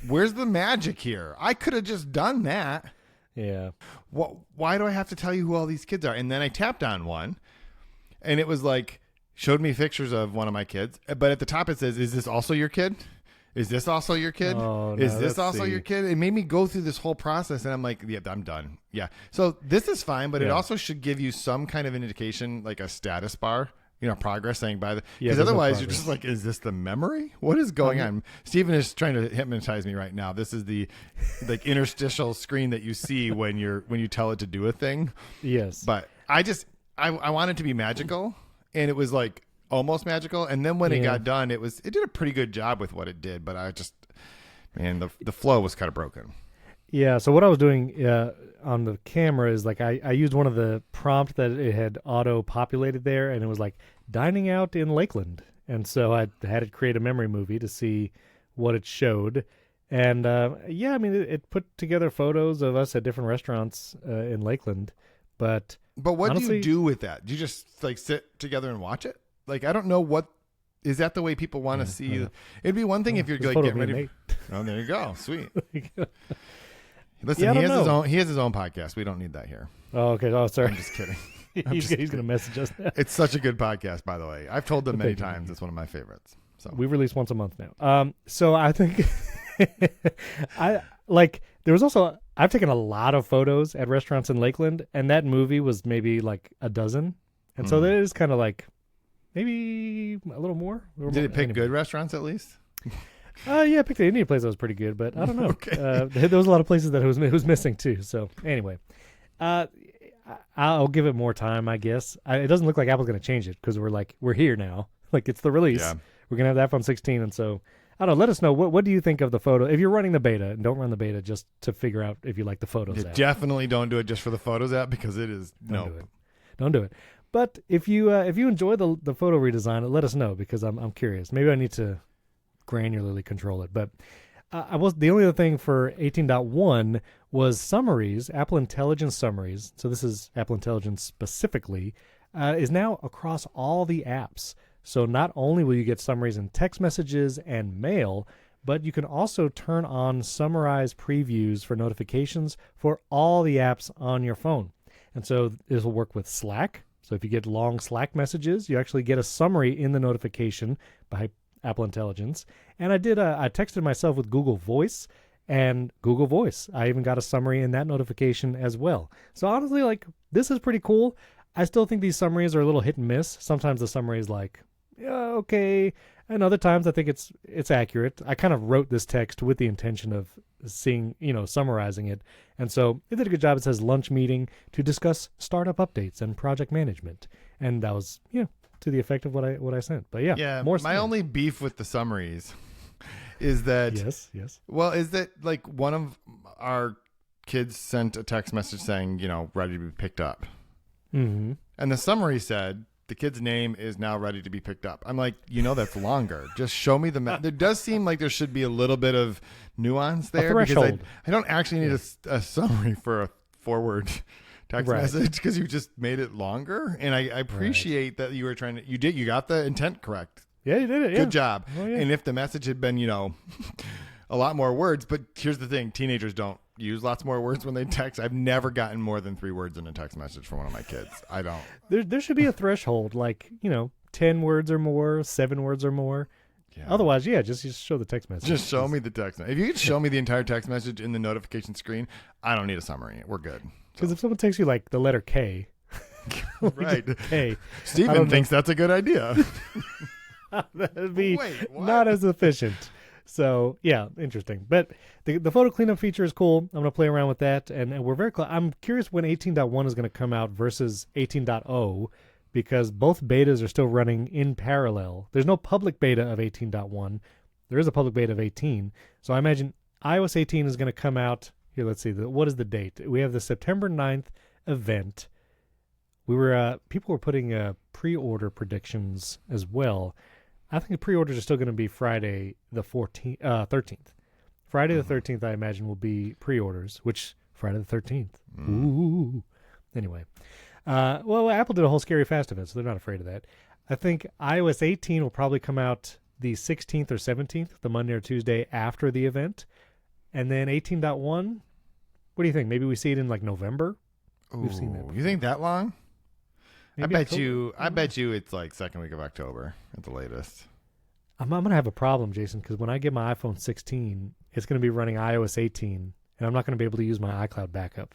where's the magic here? I could have just done that. Yeah. Why do I have to tell you who all these kids are? And then I tapped on one and it was like, showed me pictures of one of my kids. But at the top it says, is this also your kid? Is this also your kid? Oh, is this also your kid? It made me go through this whole process, and I'm like, yeah, I'm done. Yeah. So this is fine, but it also should give you some kind of indication, like a status bar, progress saying because otherwise you're just like, is this the memory? What is going on? Stephen is trying to hypnotize me right now. This is the like interstitial screen that you see when you tell it to do a thing. Yes. But I want it to be magical, and it was like almost magical, and then when it got done, it did a pretty good job with what it did, but the flow was kind of broken. Yeah, so what I was doing on the camera is like I used one of the prompts that it had auto-populated there, and it was like dining out in Lakeland, and so I had it create a memory movie to see what it showed, and it put together photos of us at different restaurants in Lakeland, but what honestly, do you do with that? Do you just like sit together and watch it? Like, I don't know what is that the way people want to see. It'd be one thing if you're like getting ready. Oh, there you go. Sweet. Listen, he has his own podcast. We don't need that here. Oh, okay. Oh, sorry. I'm just kidding. He's going to message us now. It's such a good podcast, by the way. I've told them many times. It's one of my favorites. So we release once a month now. So I think there was also, I've taken a lot of photos at restaurants in Lakeland, and that movie was maybe like a dozen. And so that is kind of like maybe a little more. Did it pick good restaurants at least? Yeah, I picked the Indian place that was pretty good, but I don't know. Okay. There was a lot of places that it was missing too. So anyway, I'll give it more time, I guess. It doesn't look like Apple's going to change it because we're here now. Like it's the release. Yeah. We're going to have the iPhone 16, and so I don't know. Let us know what do you think of the photo. If you're running the beta, and don't run the beta just to figure out if you like the Photos app. Definitely don't do it just for the Photos app because it is Don't do it. But if you enjoy the photo redesign, let us know because I'm curious. Maybe I need to granularly control it. But the only other thing for 18.1 was summaries, Apple Intelligence summaries. So this is Apple Intelligence specifically, is now across all the apps. So not only will you get summaries in text messages and mail, but you can also turn on summarize previews for notifications for all the apps on your phone. And so this will work with Slack. So if you get long Slack messages, you actually get a summary in the notification by Apple Intelligence. And I texted myself with Google Voice, and Google Voice, I even got a summary in that notification as well. So honestly, like, this is pretty cool. I still think these summaries are a little hit and miss. Sometimes the summary is like, yeah, okay. And other times I think it's accurate. I kind of wrote this text with the intention of seeing, summarizing it. And so it did a good job. It says lunch meeting to discuss startup updates and project management. And that was, to the effect of what I sent. But more my only beef with the summaries is that yes. Well, is that like one of our kids sent a text message saying, ready to be picked up. Mm-hmm. And the summary said the kid's name is now ready to be picked up. I'm like, that's longer. Just show me the there does seem like there should be a little bit of nuance there, because I don't actually need a summary for a forward text message, because you just made it longer. And I appreciate that you were you got the intent correct. Yeah, you did it. Good job. Oh, yeah. And if the message had been, a lot more words, but here's the thing, teenagers don't use lots more words when they text. I've never gotten more than 3 words in a text message from one of my kids. I don't. There should be a threshold, like, 10 words or more, 7 words or more. Yeah. Otherwise, just show the text message. Just show me the text. If you could show me the entire text message in the notification screen, I don't need a summary. We're good. Because if someone takes you like the letter K, right? K, Steven thinks that's a good idea. That'd be not as efficient. So yeah, interesting. But the photo cleanup feature is cool. I'm gonna play around with that, and we're very close. I'm curious when 18.1 is gonna come out versus 18.0, because both betas are still running in parallel. There's no public beta of 18.1. There is a public beta of 18. So I imagine iOS 18 is gonna come out here. Let's see. What is the date? We have the September 9th event. People were putting pre-order predictions as well. I think the pre-orders are still going to be Friday the 13th. Friday the 13th, I imagine, will be pre-orders, which Friday the 13th. Ooh. Anyway. Well, Apple did a whole Scary Fast event, so they're not afraid of that. I think iOS 18 will probably come out the 16th or 17th, the Monday or Tuesday after the event. And then 18.1, what do you think? Maybe we see it in like November? We've seen that before. You think that long? Maybe I bet you it's like second week of October at the latest. I'm going to have a problem, Jason, because when I get my iPhone 16, it's going to be running iOS 18, and I'm not going to be able to use my iCloud backup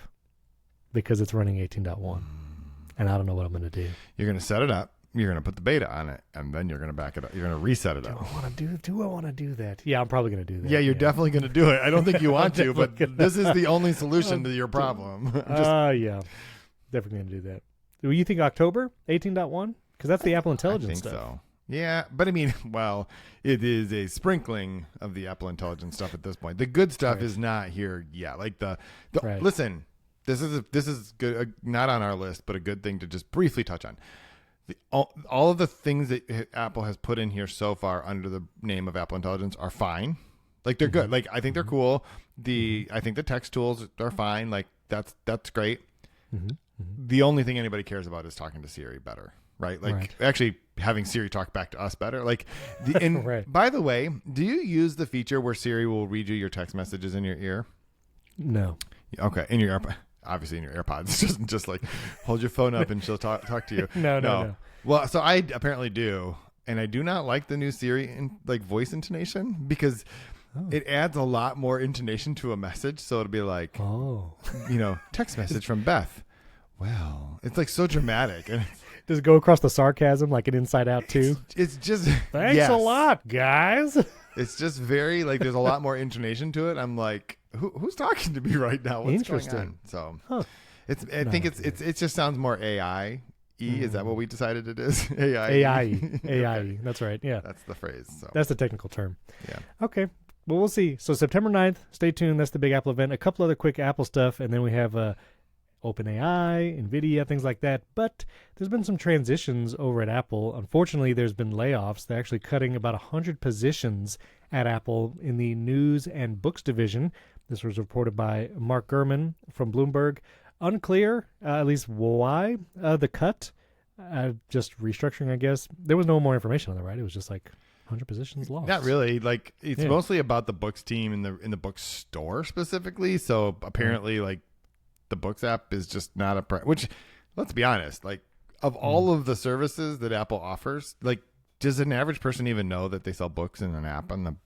because it's running 18.1, and I don't know what I'm going to do. You're going to set it up, you're going to put the beta on it, and then you're going to back it up. You're going to reset it up. Do I want to do that? Yeah, I'm probably going to do that. Yeah, you're definitely going to do it. I don't think you want to, but this is the only solution to your problem. Yeah, definitely going to do that. Do you think October 18.1? Because that's the Apple Intelligence stuff. So. Yeah, but I mean, it is a sprinkling of the Apple Intelligence stuff at this point. The good stuff is not here yet. Like listen, this is good, not on our list, but a good thing to just briefly touch on. All of the things that Apple has put in here so far under the name of Apple Intelligence are fine. Like they're good. Like I think they're cool. I think the text tools are fine. Like that's great. Mm-hmm. The only thing anybody cares about is talking to Siri better, right? Like actually having Siri talk back to us better. Like, by the way, do you use the feature where Siri will read you your text messages in your ear? No. Okay, in your obviously in your AirPods. Just like hold your phone up and she'll talk to you. No. Well, so I apparently do, and I do not like the new Siri voice intonation because. It adds a lot more intonation to a message, so it'll be like, text message from Beth. Well, it's like so dramatic. And does it go across the sarcasm like an Inside Out too? It's just thanks a lot, guys. It's just very there's a lot more intonation to it. I'm like, who's talking to me right now? What's going on? So I think it just sounds more AI. Is that what we decided it is? AI. That's right. Yeah, that's the phrase. So that's the technical term. Yeah. Okay. Well, we'll see. So September 9th, stay tuned. That's the big Apple event. A couple other quick Apple stuff, and then we have OpenAI, NVIDIA, things like that. But there's been some transitions over at Apple. Unfortunately, there's been layoffs. They're actually cutting about 100 positions at Apple in the news and books division. This was reported by Mark Gurman from Bloomberg. Unclear, at least why the cut. Just restructuring, I guess. There was no more information on that, right? It was just like 100 positions lost. Not really. Like it's mostly about the books team in the bookstore specifically. So apparently, like the Books app is just not which, let's be honest, like of all of the services that Apple offers, like does an average person even know that they sell books in an app on the?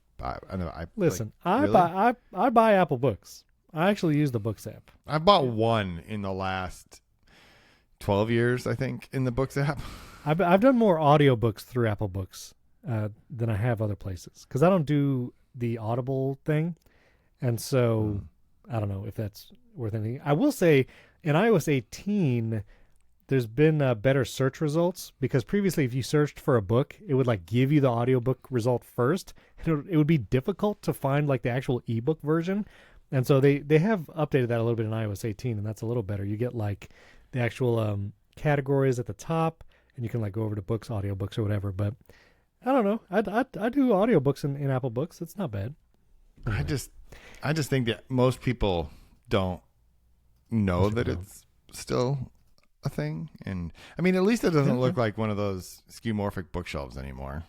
Listen, like, really? I buy Apple Books. I actually use the Books app. I bought one in the last 12 years, I think, in the Books app. I've done more audiobooks through Apple Books than I have other places because I don't do the Audible thing, and so I don't know if that's worth anything. I will say in iOS 18, there's been better search results because previously, if you searched for a book, it would like give you the audiobook result first, and it would be difficult to find like the actual ebook version. And so they have updated that a little bit in iOS 18, and that's a little better. You get like the actual categories at the top, and you can like go over to books, audiobooks, or whatever. But I don't know. I do audiobooks in Apple Books. It's not bad. Anyway. I just think that most people don't know that it's still a thing. And I mean, at least it doesn't look like one of those skeuomorphic bookshelves anymore.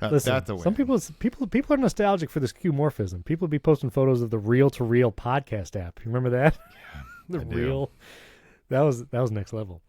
Listen, that's a win. Some people are nostalgic for the skeuomorphism. People be posting photos of the reel-to-reel podcast app. You remember that? Yeah, the reel. That was next level.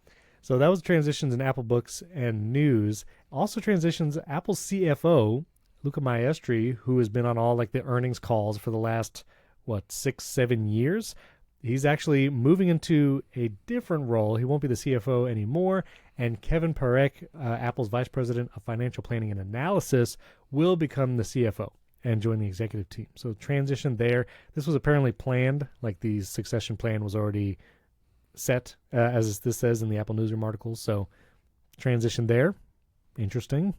So that was transitions in Apple Books and News. Also transitions Apple's CFO, Luca Maestri, who has been on all like the earnings calls for the last 6-7 years. He's actually moving into a different role. He won't be the CFO anymore. And Kevin Parekh, Apple's Vice President of Financial Planning and Analysis, will become the CFO and join the executive team. So transition there. This was apparently planned. Like the succession plan was already set, as this says in the Apple Newsroom articles. So transition there. Interesting.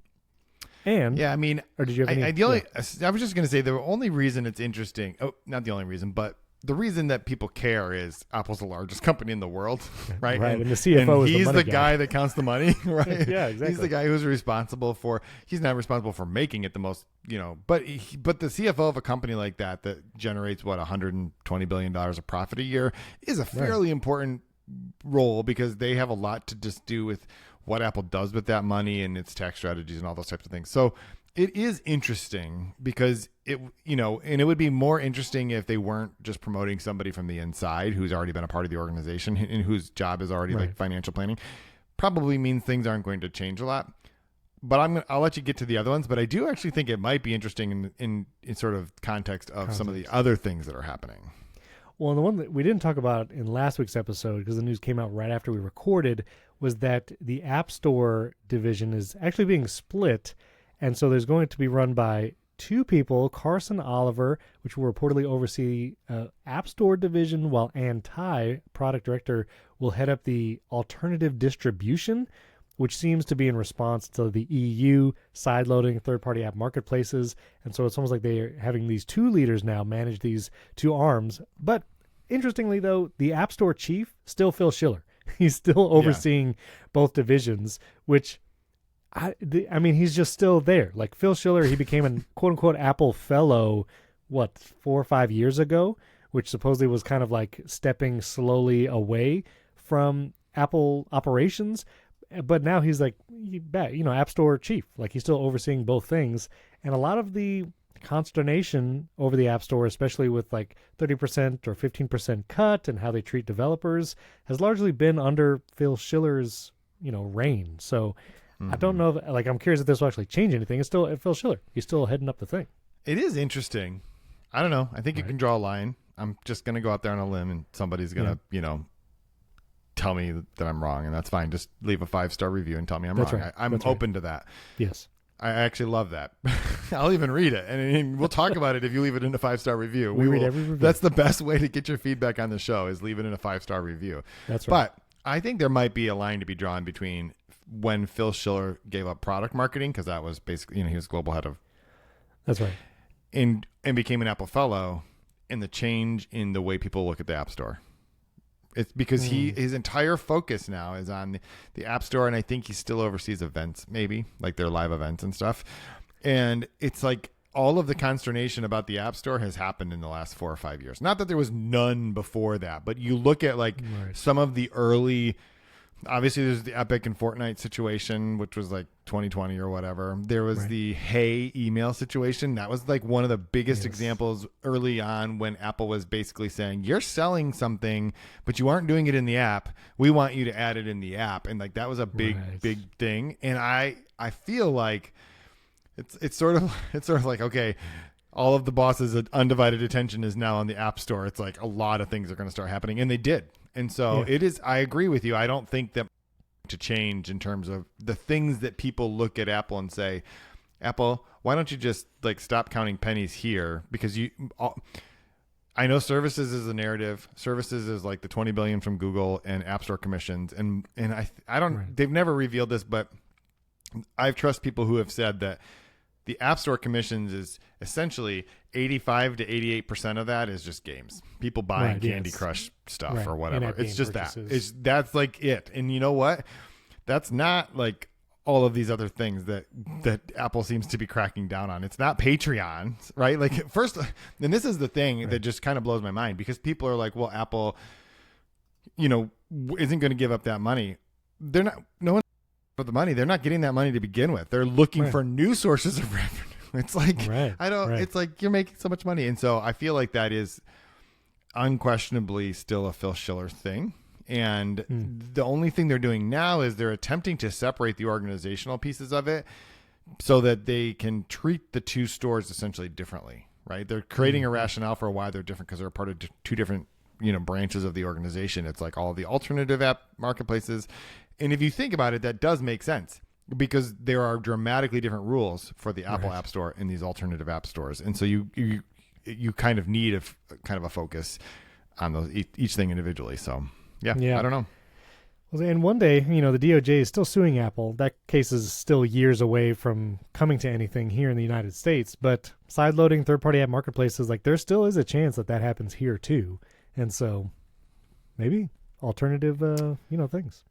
And yeah, I mean, or did you have any? I was just going to say the only reason it's interesting. Oh, not the only reason, but the reason that people care is Apple's the largest company in the world, right? Right, and the CFO is he's the money guy that counts the money, right? Yeah, exactly. He's the guy who's responsible for. He's not responsible for making it the most, but the CFO of a company like that generates $120 billion of profit a year is a fairly important role because they have a lot to just do with what Apple does with that money and its tax strategies and all those types of things. So it is interesting because and it would be more interesting if they weren't just promoting somebody from the inside who's already been a part of the organization and whose job is already like financial planning. Probably means things aren't going to change a lot. But I'll let you get to the other ones. But I do actually think it might be interesting in sort of context of some of the other things that are happening. Well, and the one that we didn't talk about in last week's episode, because the news came out right after we recorded, was that the App Store division is actually being split. And so there's going to be run by two people, Carson Oliver, which will reportedly oversee App Store division, while Ann Tai, product director, will head up the alternative distribution, which seems to be in response to the EU sideloading third-party app marketplaces. And so it's almost like they're having these two leaders now manage these two arms. But interestingly, though, the App Store chief, still Phil Schiller. He's still overseeing both divisions, which, I mean, he's just still there. Like Phil Schiller, he became a quote-unquote Apple fellow, 4 or 5 years ago, which supposedly was kind of like stepping slowly away from Apple operations. But now he's like, App Store chief. Like he's still overseeing both things. And a lot of the consternation over the App Store, especially with like 30% or 15% cut and how they treat developers, has largely been under Phil Schiller's, reign. So I don't know if, I'm curious if this will actually change anything. It's still Phil Schiller. He's still heading up the thing. It is interesting. I don't know. I think you can draw a line. I'm just going to go out there on a limb and somebody's going to, tell me that I'm wrong, and that's fine. Just leave a 5-star review and tell me I'm wrong. Right. I'm open to that. Yes. I actually love that. I'll even read it, and we'll talk about it if you leave it in a 5-star review. We read every review. That's the best way to get your feedback on the show is leave it in a 5-star review. That's right. But I think there might be a line to be drawn between when Phil Schiller gave up product marketing, because that was basically, he was global head of. That's right. And became an Apple fellow, and the change in the way people look at the App Store. It's because his entire focus now is on the App Store, and I think he still oversees events, maybe like their live events and stuff. And it's like all of the consternation about the App Store has happened in the last 4 or 5 years. Not that there was none before that, but you look at like some of the early. Obviously, there's the Epic and Fortnite situation, which was like 2020 or whatever. There was the Hey email situation. That was like one of the biggest examples early on when Apple was basically saying, you're selling something, but you aren't doing it in the app. We want you to add it in the app. And like that was a big thing. And I feel like it's sort of like, okay, all of the boss's undivided attention is now on the App Store. It's like a lot of things are going to start happening. And they did. And so it is, I agree with you. I don't think that to change in terms of the things that people look at Apple and say, Apple, why don't you just like stop counting pennies here? Because I know services is a narrative. Services is like the 20 billion from Google and App Store commissions. And I don't, they've never revealed this, but I trust people who have said that the App Store commissions is essentially 85 to 88% of that is just games. People buying Candy Crush stuff or whatever. It's just purchases. That's like it. And you know what? That's not like all of these other things that Apple seems to be cracking down on. It's not Patreon, right? Like first, and this is the thing that just kind of blows my mind because people are like, well, Apple, isn't going to give up that money. They're not, no one for the money. They're not getting that money to begin with. They're looking for new sources of revenue. It's like, it's like you're making so much money. And so I feel like that is unquestionably still a Phil Schiller thing. And the only thing they're doing now is they're attempting to separate the organizational pieces of it so that they can treat the two stores essentially differently, right? They're creating a rationale for why they're different because they're part of two different, branches of the organization. It's like all the alternative app marketplaces. And if you think about it, that does make sense because there are dramatically different rules for the Apple App Store and these alternative app stores. And so you kind of need a focus on those each thing individually. So yeah, I don't know. Well, and one day, the DOJ is still suing Apple. That case is still years away from coming to anything here in the United States. But sideloading third-party app marketplaces, like there still is a chance that happens here too. And so maybe alternative, things.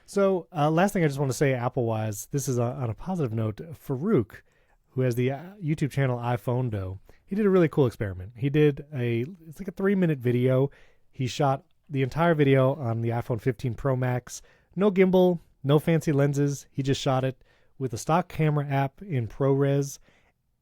So last thing I just want to say Apple-wise, this is on a positive note. Faruk, who has the YouTube channel iPhone Dough, he did a really cool experiment. He did it's like a 3-minute video. He shot the entire video on the iPhone 15 Pro Max. No gimbal, no fancy lenses. He just shot it with a stock camera app in ProRes.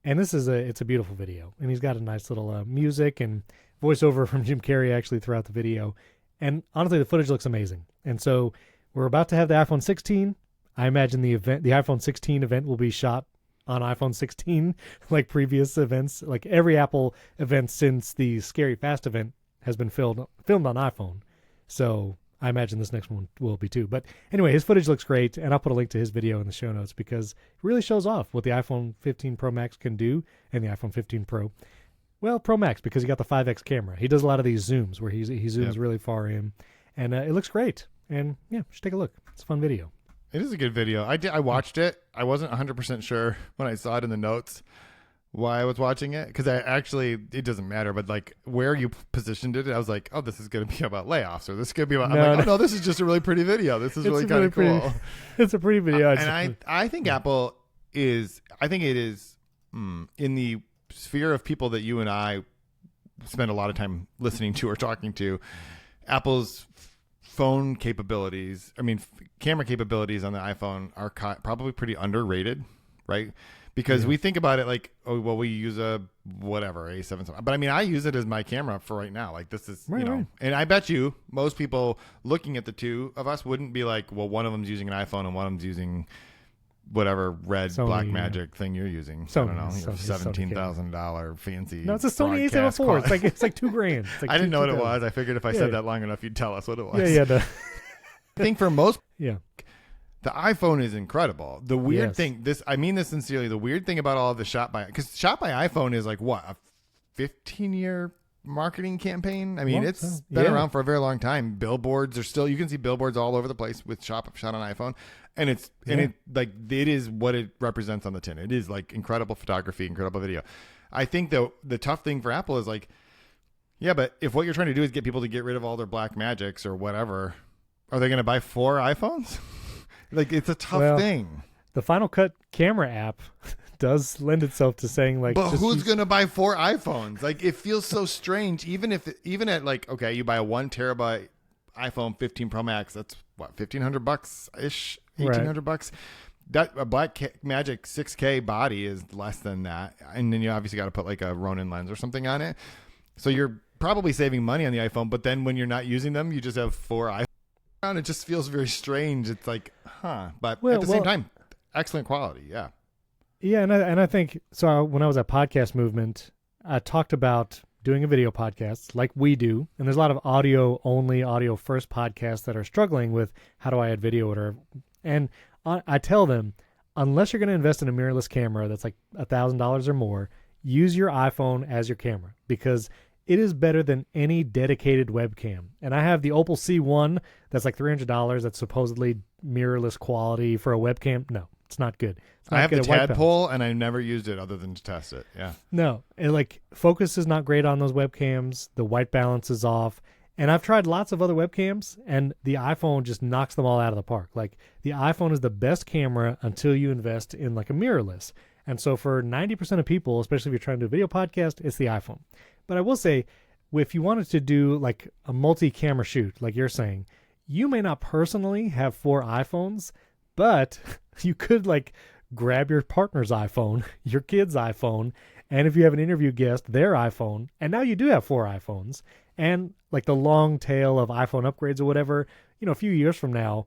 And it's a beautiful video. And he's got a nice little music and voiceover from Jim Carrey actually throughout the video. And honestly, the footage looks amazing. And so we're about to have the iPhone 16. I imagine the iPhone 16 event will be shot on iPhone 16 like previous events. Like every Apple event since the Scary Fast event has been filmed on iPhone. So I imagine this next one will be too. But anyway, his footage looks great, and I'll put a link to his video in the show notes because it really shows off what the iPhone 15 Pro Max can do and the iPhone 15 Pro. Well, Pro Max because he got the 5X camera. He does a lot of these zooms where he zooms really far in, and it looks great. And yeah, should take a look. It's a fun video. It is a good video. I watched it. I wasn't 100% sure when I saw it in the notes why I was watching it because it doesn't matter. But like where you positioned it, I was like, oh, this is going to be about layoffs or this is going to be about. No, this is just a really pretty video. This is really kind of cool. It's a pretty video. I think Apple is. I think it is in the sphere of people that you and I spend a lot of time listening to or talking to. Apple's phone capabilities, camera capabilities on the iPhone are probably pretty underrated, right? Because we think about it like, oh, well, we use a A7, but I use it as my camera for right now. Like this is, and I bet you most people looking at the two of us wouldn't be like, well, one of them's using an iPhone and one of them's using whatever red Sony, black magic thing you're using. I don't know, $17,000 fancy. No, it's a Sony A7 IV. It's like $2,000. Like I didn't know what it was. I figured if I said that long enough, you'd tell us what it was. Yeah. I think for most, the iPhone is incredible. The weird thing, I mean this sincerely. The weird thing about all of the because Shop by iPhone is like what a 15-year marketing campaign. It's been around for a very long time. Billboards are still, you can see billboards all over the place with shot on iPhone. And it is what it represents on the tin. It is like incredible photography, incredible video. I think the tough thing for Apple is like, Yeah, but if what you're trying to do is get people to get rid of all their Black Magics or whatever, are they going to buy 4 iPhones? Like, it's a tough thing. The Final Cut camera app does lend itself to saying like, but who's going to buy 4 iPhones? Like, it feels so strange. Even at like, okay, you buy a 1 terabyte iPhone 15 Pro Max, that's what, $1,500 ish, $1,800. That a Black Magic 6K body is less than that, and then you obviously got to put like a Ronin lens or something on it. So you're probably saving money on the iPhone, but then when you're not using them, you just have 4 iPhones. It just feels very strange. It's like, but at the same time, excellent quality. Yeah. Yeah. And I think, so when I was at Podcast Movement, I talked about doing a video podcast like we do. And there's a lot of audio first podcasts that are struggling with how do I add video or, and I tell them, unless you're going to invest in a mirrorless camera that's like $1,000 or more, use your iPhone as your camera because it is better than any dedicated webcam. And I have the Opal C1 that's like $300 that's supposedly mirrorless quality for a webcam. No, it's not good. It's not I have good the Tadpole, and I've never used it other than to test it. Yeah. No, and like focus is not great on those webcams. The white balance is off. And I've tried lots of other webcams, and the iPhone just knocks them all out of the park. Like the iPhone is the best camera until you invest in like a mirrorless. And so for 90% of people, especially if you're trying to do a video podcast, it's the iPhone. But I will say, if you wanted to do like a multi-camera shoot, like you're saying, you may not personally have 4 iPhones, but you could like grab your partner's iPhone, your kid's iPhone, and if you have an interview guest, their iPhone, and now you do have 4 iPhones. And like the long tail of iPhone upgrades or whatever, a few years from now,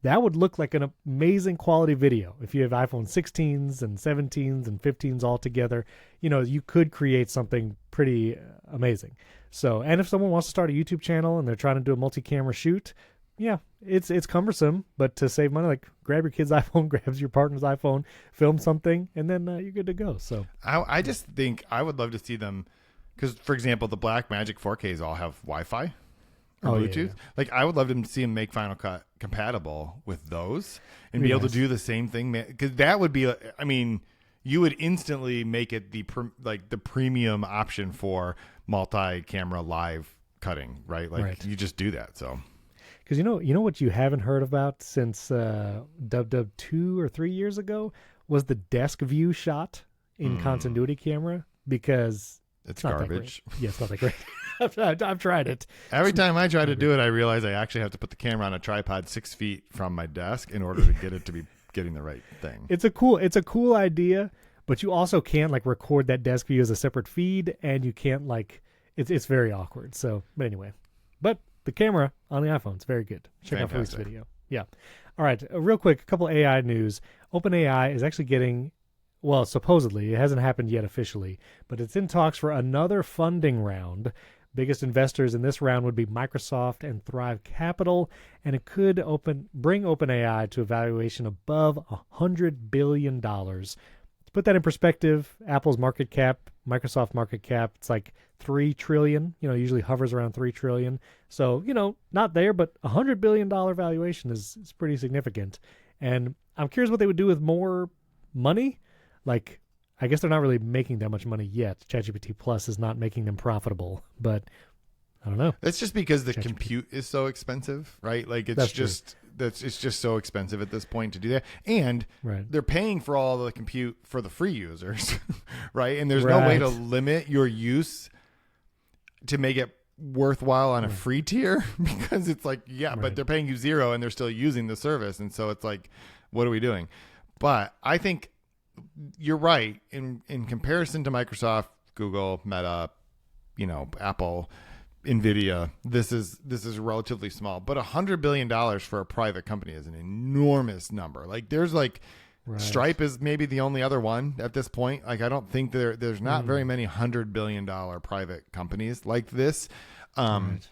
that would look like an amazing quality video. If you have iPhone 16s and 17s and 15s all together, you could create something pretty amazing. So, and if someone wants to start a YouTube channel and they're trying to do a multi-camera shoot, yeah, it's cumbersome, but to save money, like grab your kid's iPhone, grabs your partner's iPhone, film something, and then you're good to go. So I just think I would love to see them because, for example, the Black Magic 4Ks all have Wi-Fi. Or Bluetooth. Yeah. Like I would love to see them make Final Cut compatible with those and be able to do the same thing. Because that would be, I mean, you would instantly make it the premium option for multi-camera live cutting, right? Like you just do that. So, because you know what you haven't heard about since Dub 2 or 3 years ago was the desk view shot in continuity camera because it's garbage. Yeah, it's not that great. I've tried it. Every time I try to do it, I realize I actually have to put the camera on a tripod 6 feet from my desk in order to get it to be getting the right thing. It's a cool idea, but you also can't like record that desk view as a separate feed, and you can't like it's very awkward. So, but anyway, but the camera on the iPhone is very good. Check out Faruk's video. Yeah. All right, real quick, a couple AI news. OpenAI is actually getting. Well, supposedly, it hasn't happened yet officially, but it's in talks for another funding round. Biggest investors in this round would be Microsoft and Thrive Capital, and it could bring OpenAI to a valuation above $100 billion. To put that in perspective, Apple's market cap, Microsoft market cap, it's like $3 trillion, usually hovers around $3 trillion. So, not there, but $100 billion valuation is pretty significant. And I'm curious what they would do with more money. Like, I guess they're not really making that much money yet. ChatGPT Plus is not making them profitable, but I don't know. That's just because the compute is so expensive, right? Like it's just so expensive at this point to do that. And they're paying for all the compute for the free users, right? And there's no way to limit your use to make it worthwhile on a free tier because it's like, but they're paying you $0 and they're still using the service. And so it's like, what are we doing? But I think you're right in comparison to Microsoft, Google, Meta, Apple, Nvidia. This is relatively small, but $100 billion for a private company is an enormous number. Like there's like Stripe is maybe the only other one at this point. Like I don't think there's not very many $100 billion private companies like this. And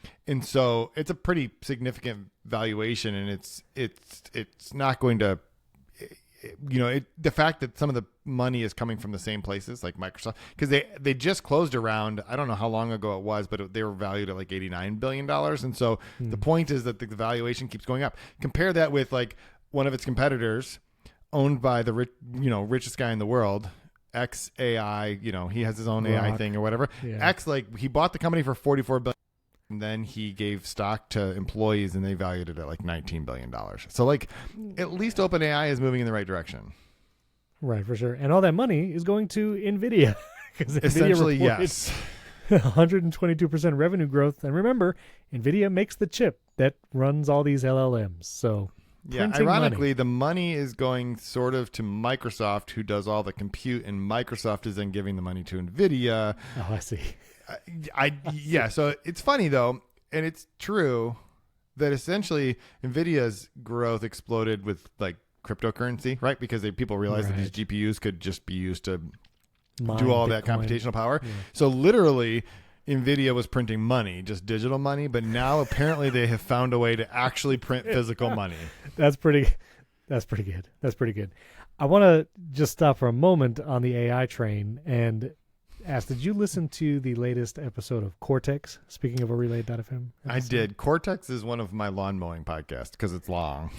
so it's a pretty significant valuation, and it's not going to. The fact that some of the money is coming from the same places like Microsoft, because they just closed a round. I don't know how long ago it was, but they were valued at like $89 billion. And so the point is that the valuation keeps going up. Compare that with like one of its competitors owned by the richest guy in the world, X AI, he has his own AI thing or whatever. Yeah. X, like, he bought the company for $44 billion, and then he gave stock to employees, and they valued it at like $19 billion. So, like, at least OpenAI is moving in the right direction. Right, for sure. And all that money is going to NVIDIA. Essentially, yes. 122% revenue growth. And remember, NVIDIA makes the chip that runs all these LLMs. So, yeah, ironically, the money is going sort of to Microsoft, who does all the compute, and Microsoft is then giving the money to NVIDIA. Oh, I see. Yeah, so it's funny, though, and it's true that essentially NVIDIA's growth exploded with, like, cryptocurrency, right? Because people realized that these GPUs could just be used to do all that computational power. Yeah. So literally, NVIDIA was printing money, just digital money, but now apparently they have found a way to actually print physical money. That's pretty good. I want to just stop for a moment on the AI train and ask, did you listen to the latest episode of Cortex, speaking of a Relay.fm? I did. Cortex is one of my lawn mowing podcasts because it's long.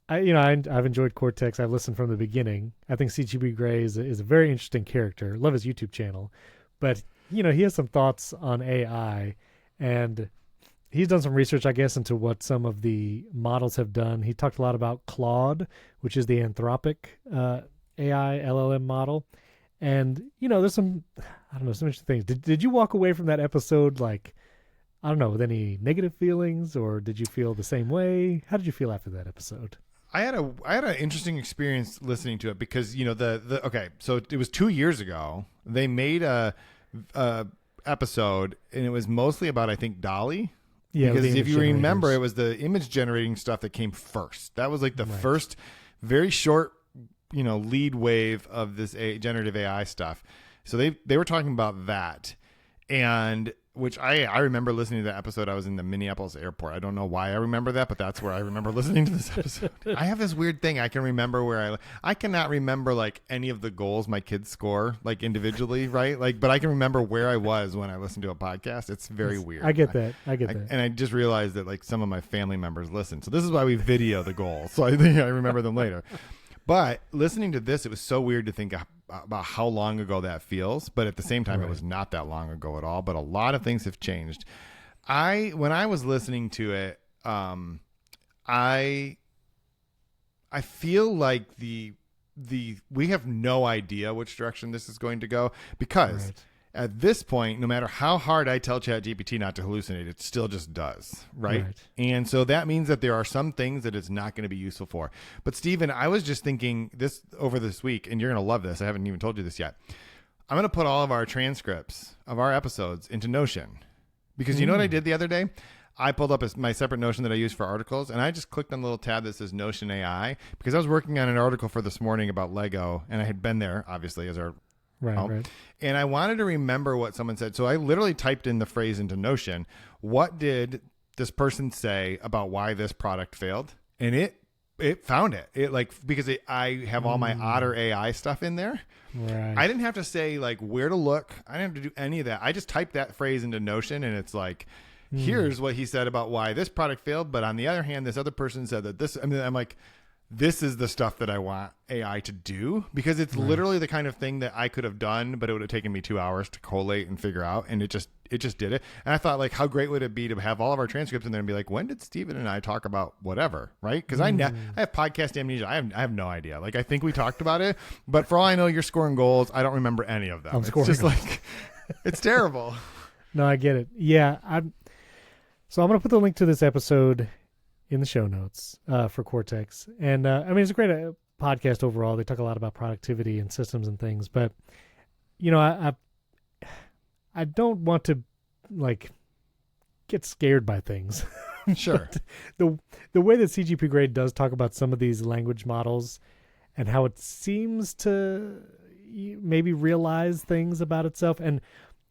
I've enjoyed Cortex. I've listened from the beginning. I think CGP Grey is a very interesting character. Love his YouTube channel. But, he has some thoughts on AI, and he's done some research, I guess, into what some of the models have done. He talked a lot about Claude, which is the Anthropic AI LLM model. And, there's some interesting things. Did you walk away from that episode, like, I don't know, with any negative feelings, or did you feel the same way? How did you feel after that episode? I had an interesting experience listening to it because, okay, so it was 2 years ago. They made a episode, and it was mostly about, I think, Dolly. Yeah, because if you remember, it was the image generating stuff that came first. That was like the first very short, lead wave of this generative AI stuff. So they were talking about that, and which I remember listening to that episode. I was in the Minneapolis airport. I don't know why I remember that, but that's where I remember listening to this episode. I have this weird thing. I can remember where I cannot remember like any of the goals my kids score like individually, right? Like, but I can remember where I was when I listened to a podcast. It's very weird. I get that. And I just realized that like some of my family members listen. So this is why we video the goals. So I think I remember them later. But listening to this, it was so weird to think about how long ago that feels. But at the same time, It was not that long ago at all. But a lot of things have changed. When I was listening to it, I feel like we have no idea which direction this is going to go because at this point, no matter how hard I tell ChatGPT not to hallucinate, it still just does, right? And so that means that there are some things that it's not going to be useful for. But Stephen, I was just thinking this over this week, and you're going to love this. I haven't even told you this yet. I'm going to put all of our transcripts of our episodes into Notion because you know what I did the other day? I pulled up my separate Notion that I use for articles, and I just clicked on the little tab that says Notion AI because I was working on an article for this morning about Lego, and I had been there, obviously, as our Right. And I wanted to remember what someone said. So I literally typed in the phrase into Notion. What did this person say about why this product failed? And it found it. I have all my Otter AI stuff in there. Right. I didn't have to say like where to look. I didn't have to do any of that. I just typed that phrase into Notion, and it's like, here's what he said about why this product failed. But on the other hand, this other person said that this. I mean, I'm like, this is the stuff that I want AI to do because it's literally the kind of thing that I could have done, but it would have taken me 2 hours to collate and figure out. And it just did it. And I thought, like, how great would it be to have all of our transcripts in there and be like, when did Stephen and I talk about whatever? Right. Cause I have podcast amnesia. I have no idea. Like, I think we talked about it, but for all I know, you're scoring goals. I don't remember any of them. It's just like, it's terrible. No, I get it. Yeah. So I'm going to put the link to this episode in the show notes for Cortex. And it's a great podcast overall. They talk a lot about productivity and systems and things, but I don't want to like get scared by things. Sure. the way that CGP Grey does talk about some of these language models and how it seems to maybe realize things about itself. And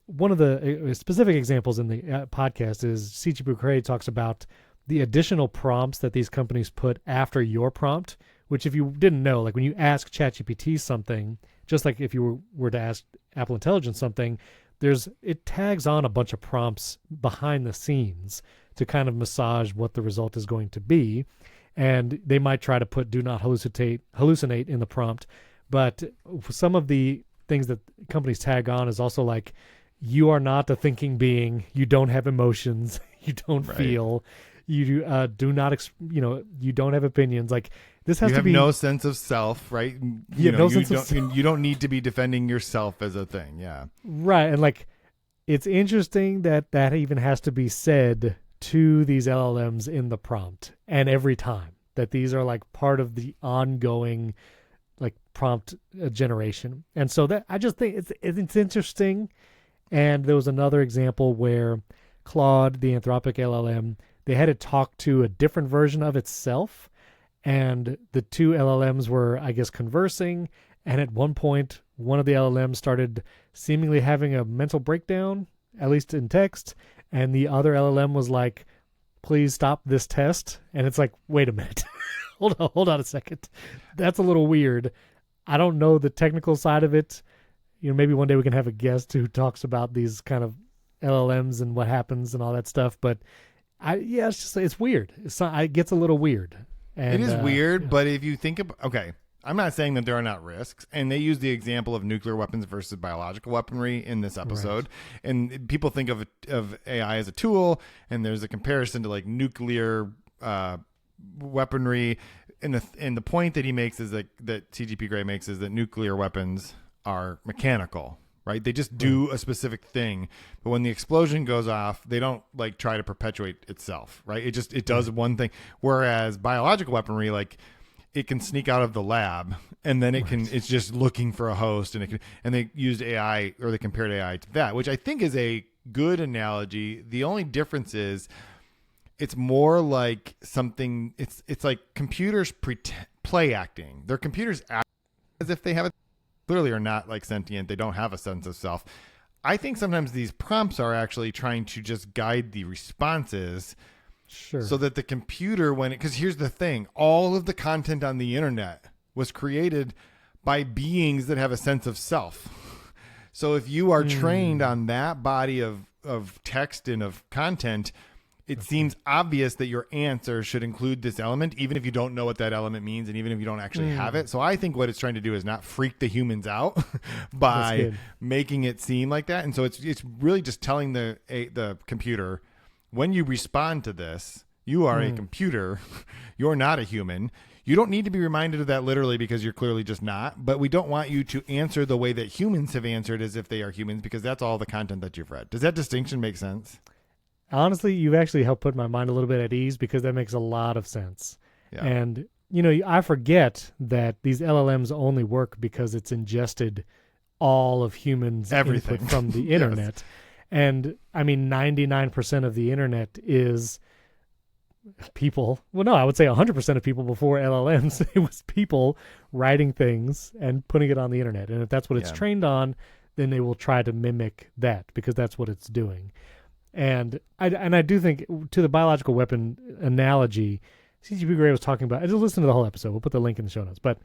one of the specific examples in the podcast is CGP Grey talks about the additional prompts that these companies put after your prompt, which if you didn't know, like when you ask ChatGPT something, just like if you were to ask Apple Intelligence something, it tags on a bunch of prompts behind the scenes to kind of massage what the result is going to be. And they might try to put do not hallucinate in the prompt. But some of the things that companies tag on is also like, you are not a thinking being. You don't have emotions. You don't feel. You do not, you don't have opinions. Like, this has you to have be no sense of self, right? You don't need to be defending yourself as a thing. Yeah. Right. And like, it's interesting that even has to be said to these LLMs in the prompt, and every time that these are like part of the ongoing like prompt generation. And so that, I just think it's interesting. And there was another example where Claude, the Anthropic LLM, they had to talk to a different version of itself, and the two LLMs were, I guess, conversing. And at one point, one of the LLMs started seemingly having a mental breakdown, at least in text, and the other LLM was like, "Please stop this test." And it's like, wait a minute. Hold on a second. That's a little weird. I don't know the technical side of it. Maybe one day we can have a guest who talks about these kind of LLMs and what happens and all that stuff. But it's weird. It gets a little weird. And, it is weird, but if you think about, okay, I'm not saying that there are not risks, and they use the example of nuclear weapons versus biological weaponry in this episode, right. And people think of AI as a tool, and there's a comparison to like nuclear weaponry, and the point that he makes is that CGP Grey makes is that nuclear weapons are mechanical, right? They just do a specific thing, but when the explosion goes off, they don't like try to perpetuate itself, right? It does one thing, whereas biological weaponry, like, it can sneak out of the lab, and then it's just looking for a host, and they used AI, or they compared AI to that, which I think is a good analogy. The only difference is it's more like something, it's like computers play acting. Their computers act as if they have clearly are not like sentient. They don't have a sense of self. I think sometimes these prompts are actually trying to just guide the responses. Sure. So that the computer, because here's the thing, all of the content on the internet was created by beings that have a sense of self. So if you are trained on that body of text and of content, it seems obvious that your answer should include this element, even if you don't know what that element means, and even if you don't actually have it. So I think what it's trying to do is not freak the humans out by making it seem like that. And so it's really just telling the computer, when you respond to this, you are a computer. You're not a human. You don't need to be reminded of that literally, because you're clearly just not. But we don't want you to answer the way that humans have answered, as if they are humans, because that's all the content that you've read. Does that distinction make sense? Honestly, you've actually helped put my mind a little bit at ease, because that makes a lot of sense. Yeah. And, I forget that these LLMs only work because it's ingested all of humans' everything input from the internet. Yes. And I mean, 99% of the internet is people. Well, no, I would say 100% of people before LLMs. It was people writing things and putting it on the internet. And if that's what it's trained on, then they will try to mimic that, because that's what it's doing. And I do think, to the biological weapon analogy, CGP Grey was talking about, I just listened to the whole episode. We'll put the link in the show notes. But,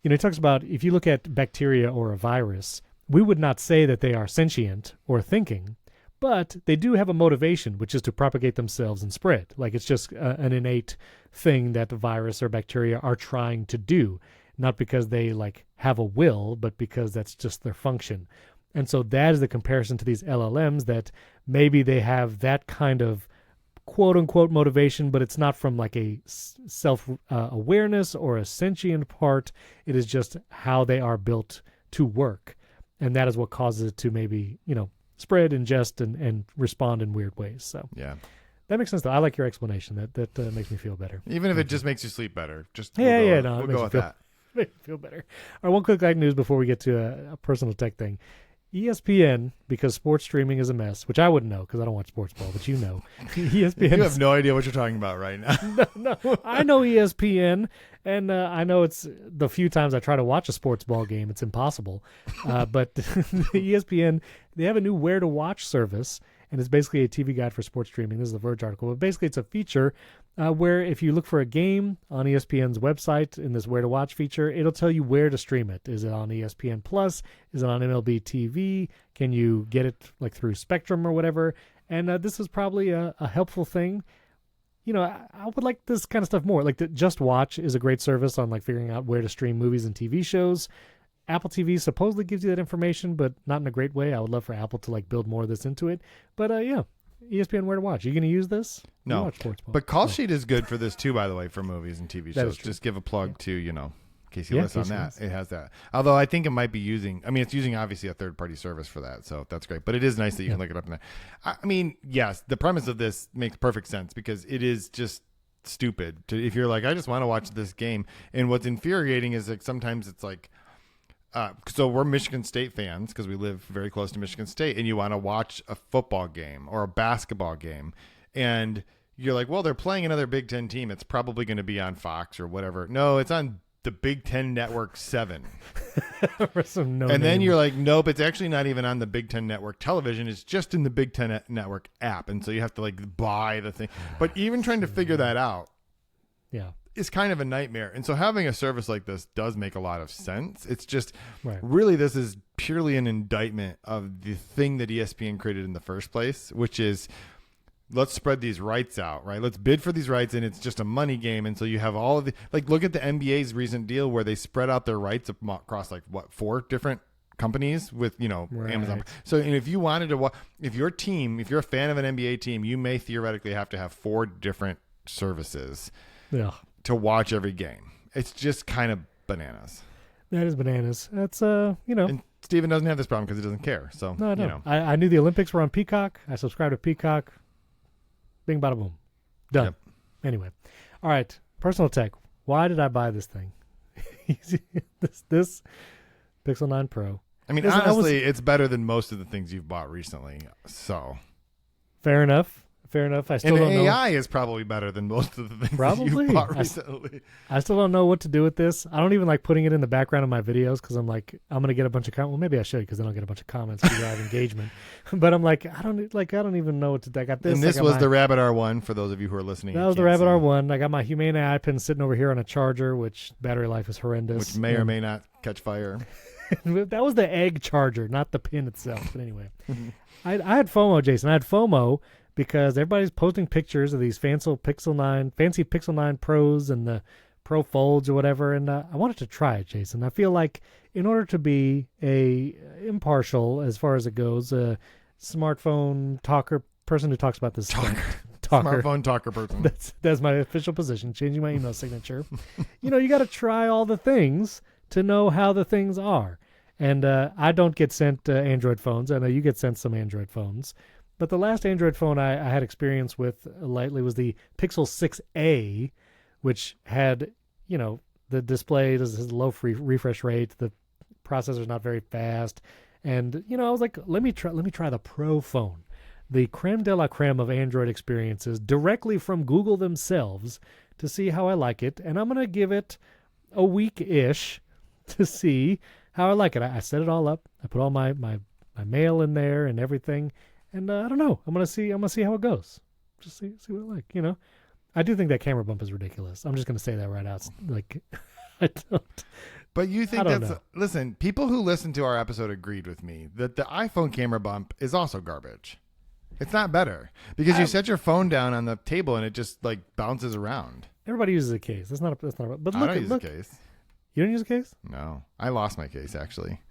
he talks about, if you look at bacteria or a virus, we would not say that they are sentient or thinking, but they do have a motivation, which is to propagate themselves and spread. Like, it's just an innate thing that the virus or bacteria are trying to do, not because they like have a will, but because that's just their function. And so that is the comparison to these LLMs, that maybe they have that kind of quote unquote motivation, but it's not from like a self awareness or a sentient part. It is just how they are built to work. And that is what causes it to maybe, spread, ingest, and respond in weird ways. So yeah, that makes sense though. I like your explanation. That makes me feel better. Even if it just makes you sleep better. We'll go with that. Make me feel better. All right, one quick light news before we get to a personal tech thing. ESPN, because sports streaming is a mess, which I wouldn't know because I don't watch sports ball, but ESPN. You have no idea what you're talking about right now. No, I know ESPN, and I know it's the few times I try to watch a sports ball game, it's impossible. But ESPN, they have a new Where to Watch service, and it's basically a TV guide for sports streaming. This is the Verge article, but basically it's a feature where if you look for a game on ESPN's website in this Where to Watch feature, it'll tell you where to stream it. Is it on ESPN Plus? Is it on MLB TV? Can you get it like through Spectrum or whatever? And this is probably a helpful thing. I would like this kind of stuff more. Like Just Watch is a great service on like figuring out where to stream movies and TV shows. Apple TV supposedly gives you that information, but not in a great way. I would love for Apple to like build more of this into it. But yeah, ESPN Where to Watch. Are you going to use this? You No. watch sports ball. But Call Sheet is good for this too, by the way, for movies and TV That shows. is true. Just give a plug to, in case you Yeah, listen on in case you that. listen. It has that. Although I think it might be it's using obviously a third-party service for that, so that's great. But it is nice that you can look it up in there. I mean, yes, the premise of this makes perfect sense because it is just stupid if you're like, I just want to watch this game. And what's infuriating is like sometimes it's like, so we're Michigan State fans because we live very close to Michigan State, and you want to watch a football game or a basketball game, and you're like, well, they're playing another Big Ten team. It's probably going to be on Fox or whatever. No, it's on the Big Ten Network 7. And then you're like, nope, it's actually not even on the Big Ten Network television. It's just in the Big Ten Network app. And so you have to like buy the thing. But even trying to figure that out is kind of a nightmare. And so having a service like this does make a lot of sense. It's just really this is purely an indictment of the thing that ESPN created in the first place, which is let's spread these rights out, right? Let's bid for these rights, and it's just a money game. And so you have all of the look at the NBA's recent deal where they spread out their rights across 4 different companies with Amazon. So if you wanted to if you're a fan of an NBA team, you may theoretically have to have 4 different services to watch every game. It's just kind of bananas. That is bananas. That's And Steven doesn't have this problem because he doesn't care. So no, I don't. I knew the Olympics were on Peacock. I subscribed to Peacock. Bing, bada, boom. Done. Yep. Anyway. All right. Personal tech. Why did I buy this thing? this Pixel 9 Pro. I mean, honestly, it's better than most of the things you've bought recently. So fair enough. I still don't know. AI is probably better than most of the things that Probably. you've bought recently. I still don't know what to do with this. I don't even like putting it in the background of my videos because I'm like, I'm gonna get a bunch of comments. Well, maybe I should because then I'll get a bunch of comments to drive engagement. But I'm like, I don't even know what to do. I got this. And this was the Rabbit R1 for those of you who are listening. That was the Rabbit R1. I got my Humane AI pen sitting over here on a charger, which battery life is horrendous. Which may or may not catch fire. That was the egg charger, not the pin itself. But anyway, I had FOMO, Jason. I had FOMO because everybody's posting pictures of these fancy Pixel 9 Pros and the Pro Folds or whatever, and I wanted to try it, Jason. I feel like in order to be a impartial as far as it goes, a smartphone talker person who talks about this talker. Smartphone talker person. That's my official position. Changing my email signature. You got to try all the things to know how the things are. And I don't get sent Android phones. I know you get sent some Android phones. But the last Android phone I had experience with lately was the Pixel 6a, which had, the display has a low refresh rate. The processor's not very fast. And, I was like, let me try the Pro phone. The creme de la creme of Android experiences directly from Google themselves to see how I like it. And I'm going to give it a week-ish to see how I like it. I set it all up. I put all my mail in there and everything. And I don't know. I'm gonna see how it goes. Just see what I like. I do think that camera bump is ridiculous. I'm just gonna say that right out. Like, I don't. But you think listen, people who listened to our episode agreed with me that the iPhone camera bump is also garbage. It's not better because you set your phone down on the table and it just like bounces around. Everybody uses a case. That's not. But I don't use a case. You don't use a case? No, I lost my case actually.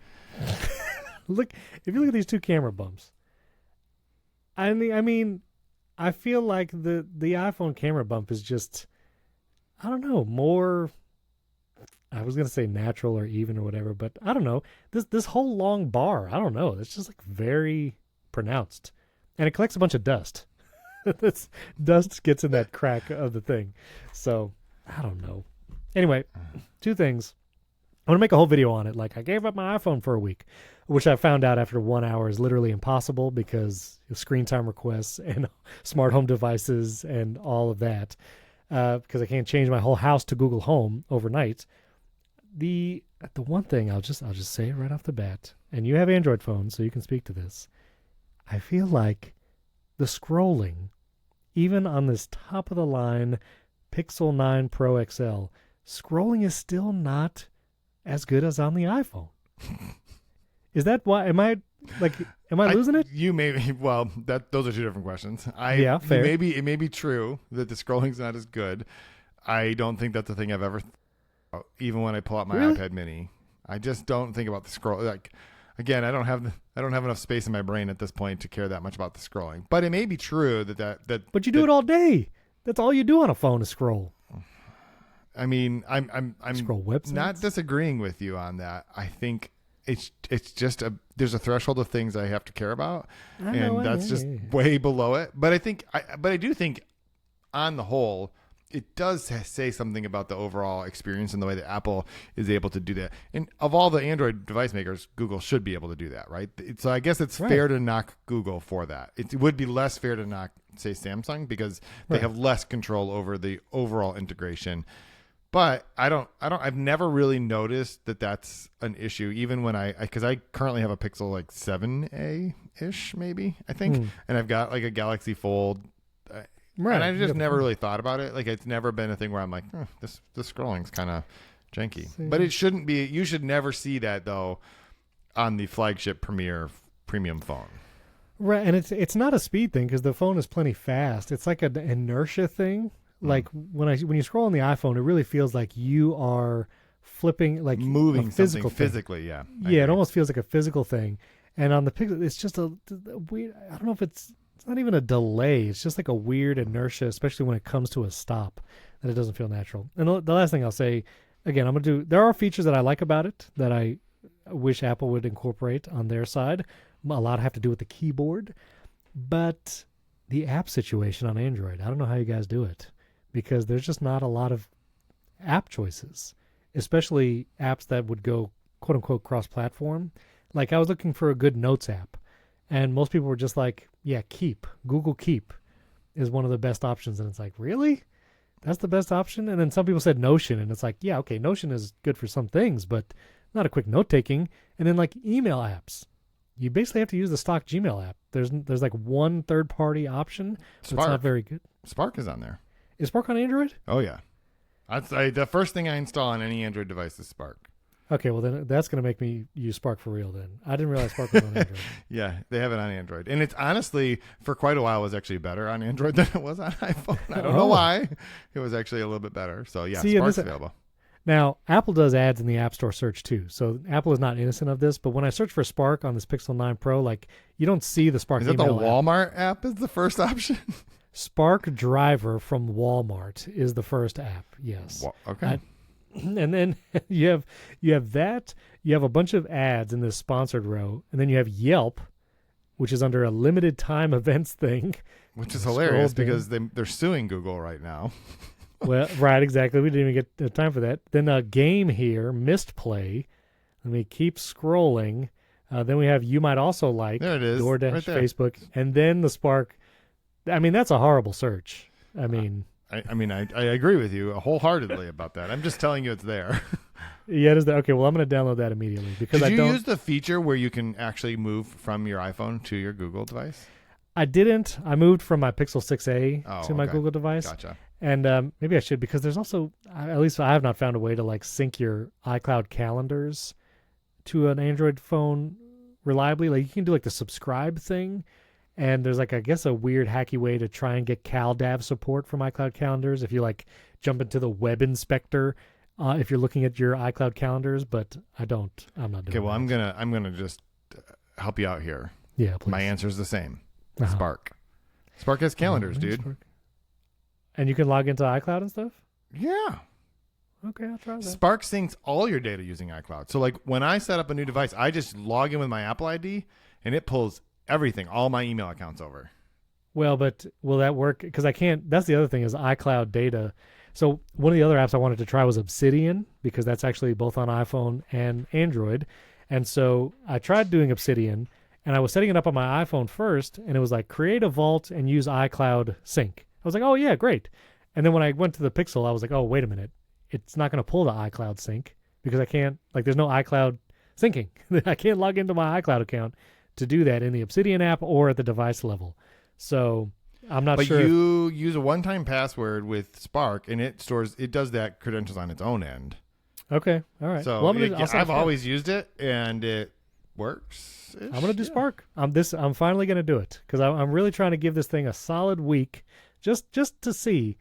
Look, if you look at these 2 camera bumps. I mean, I feel like the iPhone camera bump is just, I don't know, more, I was going to say natural or even or whatever, but I don't know. This whole long bar, I don't know. It's just like very pronounced. And it collects a bunch of dust. This dust gets in that crack of the thing. So, I don't know. Anyway, 2 things. I want to make a whole video on it. Like, I gave up my iPhone for a week, which I found out after 1 hour is literally impossible because of screen time requests and smart home devices and all of that. Because I can't change my whole house to Google Home overnight. The one thing I'll just say it right off the bat, and you have Android phones, so you can speak to this. I feel like the scrolling, even on this top of the line Pixel 9 Pro XL, scrolling is still not as good as on the iPhone. Is that why? Am I losing it? You may be. Well, those are 2 different questions. Yeah, fair. It may be true that the scrolling's not as good. I don't think that's the thing I've ever. Even when I pull out my iPad Mini, I just don't think about the scroll. Like, again, I don't have enough space in my brain at this point to care that much about the scrolling. But it may be true that. But you do it all day. That's all you do on a phone is scroll. I mean, I'm Scroll websites? not disagreeing with you on that. I think it's just there's a threshold of things I have to care about, and that's just way below it. But I do think, on the whole, it does say something about the overall experience and the way that Apple is able to do that. And of all the Android device makers, Google should be able to do that, right? So I guess it's fair to knock Google for that. It would be less fair to knock, say, Samsung, because they have less control over the overall integration. But I've never really noticed that that's an issue, even when because I currently have a Pixel like 7a ish, maybe, I think, and I've got like a Galaxy Fold. Right. And I just never really thought about it. Like, it's never been a thing where I'm like, this scrolling's kind of janky. But it shouldn't be. You should never see that, though, on the flagship Premier premium phone. Right, and it's not a speed thing because the phone is plenty fast. It's like an inertia thing. Like when you scroll on the iPhone, it really feels like you are flipping, like moving a physical something physically. Yeah. Yeah, it almost feels like a physical thing. And on the Pixel, it's just a weird. I don't know if it's not even a delay. It's just like a weird inertia, especially when it comes to a stop, that it doesn't feel natural. And the last thing I'll say, again, there are features that I like about it that I wish Apple would incorporate on their side. A lot have to do with the keyboard, but the app situation on Android, I don't know how you guys do it, because there's just not a lot of app choices, especially apps that would go quote unquote cross-platform. Like, I was looking for a good notes app, and most people were just like, yeah, Google Keep is one of the best options. And it's like, really? That's the best option? And then some people said Notion, and it's like, yeah, okay, Notion is good for some things, but not a quick note-taking. And then like email apps, you basically have to use the stock Gmail app. There's like one third-party option. So it's not very good. Spark is on there. Is Spark on Android? Oh, yeah. The first thing I install on any Android device is Spark. Okay, well, then that's going to make me use Spark for real then. I didn't realize Spark was on Android. Yeah, they have it on Android. And it's honestly, for quite a while, was actually better on Android than it was on iPhone. I don't know why. It was actually a little bit better. So, yeah, Spark's available. Now, Apple does ads in the App Store search, too. So, Apple is not innocent of this. But when I search for Spark on this Pixel 9 Pro, like, you don't see the Spark email app. Is that the Walmart app is the first option? Spark Driver from Walmart is the first app, yes. Okay. And then you have that. You have a bunch of ads in this sponsored row, and then you have Yelp, which is under a limited time events thing, which is hilarious because they're suing Google right now. Well, right, exactly. We didn't even get the time for that. Then a game here, Missed Play. Let me keep scrolling. Then we have You Might Also Like. There it is. DoorDash, right there. Facebook, and then the Spark. I mean, that's a horrible search. I mean. I agree with you wholeheartedly about that. I'm just telling you it's there. Yeah, it is there. Okay, well, I'm going to download that immediately because Did you use the feature where you can actually move from your iPhone to your Google device? I didn't. I moved from my Pixel 6a to my Google device. Gotcha. And maybe I should, because there's also, at least I have not found a way to like sync your iCloud calendars to an Android phone reliably. Like, you can do like the subscribe thing. And there's like, I guess, a weird hacky way to try and get CalDAV support from iCloud calendars if you like jump into the web inspector if you're looking at your iCloud calendars, but I'm not doing it. Okay, well, I'm gonna just help you out here. Yeah, please. My answer is the same. Spark. Spark has calendars, dude. Spark. And you can log into iCloud and stuff? Yeah. Okay, I'll try that. Spark syncs all your data using iCloud. So like when I set up a new device, I just log in with my Apple ID and it pulls everything, all my email accounts over. Well, but will that work? Because I can't. That's the other thing is iCloud data. So one of the other apps I wanted to try was Obsidian, because that's actually both on iPhone and Android. And so I tried doing Obsidian, and I was setting it up on my iPhone first, and it was like create a vault and use iCloud sync. I was like, oh yeah, great. And then when I went to the Pixel, I was like, oh, wait a minute. It's not going to pull the iCloud sync because I can't, like, there's no iCloud syncing. I can't log into my iCloud account to do that in the Obsidian app or at the device level. So I'm not sure. But you use a one-time password with Spark, and it does that credentials on its own end. Okay, all right. So well, I've always used it, and it works. I'm going to do Spark. I'm finally going to do it because I'm really trying to give this thing a solid week, just to see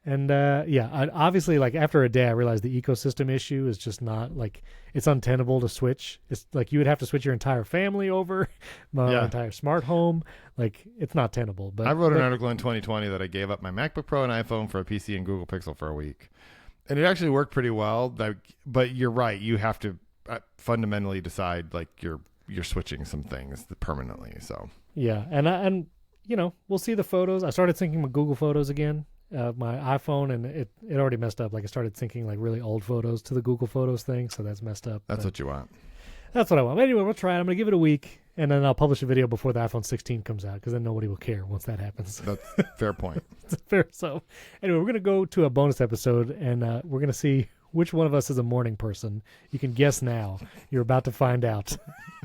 And obviously, like after a day, I realized the ecosystem issue is just not like it's untenable to switch. It's like you would have to switch your entire family over, my entire smart home. Like it's not tenable. But I wrote an article in 2020 that I gave up my MacBook Pro and iPhone for a PC and Google Pixel for a week, and it actually worked pretty well. But you're right, you have to fundamentally decide like you're switching some things permanently. So yeah, and we'll see the photos. I started syncing with Google Photos again. My iPhone, and it already messed up. Like I started syncing like really old photos to the Google Photos thing, so that's messed up. That's what you want. That's what I want. But anyway, we'll try it. I'm going to give it a week, and then I'll publish a video before the iPhone 16 comes out, because then nobody will care once that happens. That's fair point. Fair. So anyway, we're going to go to a bonus episode, and we're going to see which one of us is a morning person. You can guess now. You're about to find out.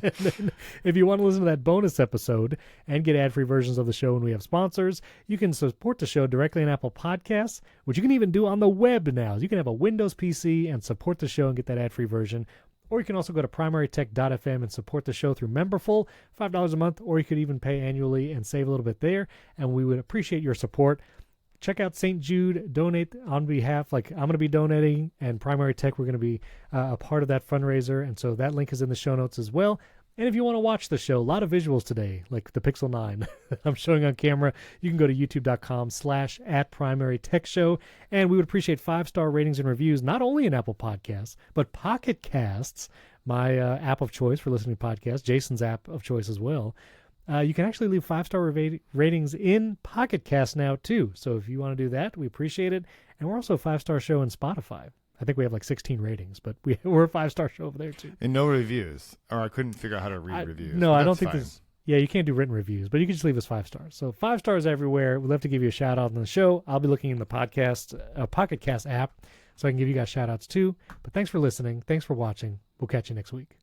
And then, if you want to listen to that bonus episode and get ad-free versions of the show when we have sponsors, you can support the show directly on Apple Podcasts, which you can even do on the web now. You can have a Windows PC and support the show and get that ad-free version. Or you can also go to primarytech.fm and support the show through Memberful, $5 a month, or you could even pay annually and save a little bit there, and we would appreciate your support. Check out St. Jude, donate on behalf, like I'm going to be donating, and Primary Tech, we're going to be a part of that fundraiser, and so that link is in the show notes as well. And if you want to watch the show, a lot of visuals today, like the Pixel 9 I'm showing on camera, you can go to youtube.com/@primarytechshow, and we would appreciate 5-star ratings and reviews, not only in Apple Podcasts, but Pocket Casts, my app of choice for listening to podcasts, Jason's app of choice as well. You can actually leave 5-star ratings in Pocket Cast now, too. So if you want to do that, we appreciate it. And we're also a 5-star show in Spotify. I think we have like 16 ratings, but we're a 5-star show over there, too. And no reviews. Or I couldn't figure out how to read reviews. No, I don't think there's... Yeah, you can't do written reviews, but you can just leave us 5 stars. So 5 stars everywhere. We'd love to give you a shout-out on the show. I'll be looking in the Pocket Cast app, so I can give you guys shout-outs, too. But thanks for listening. Thanks for watching. We'll catch you next week.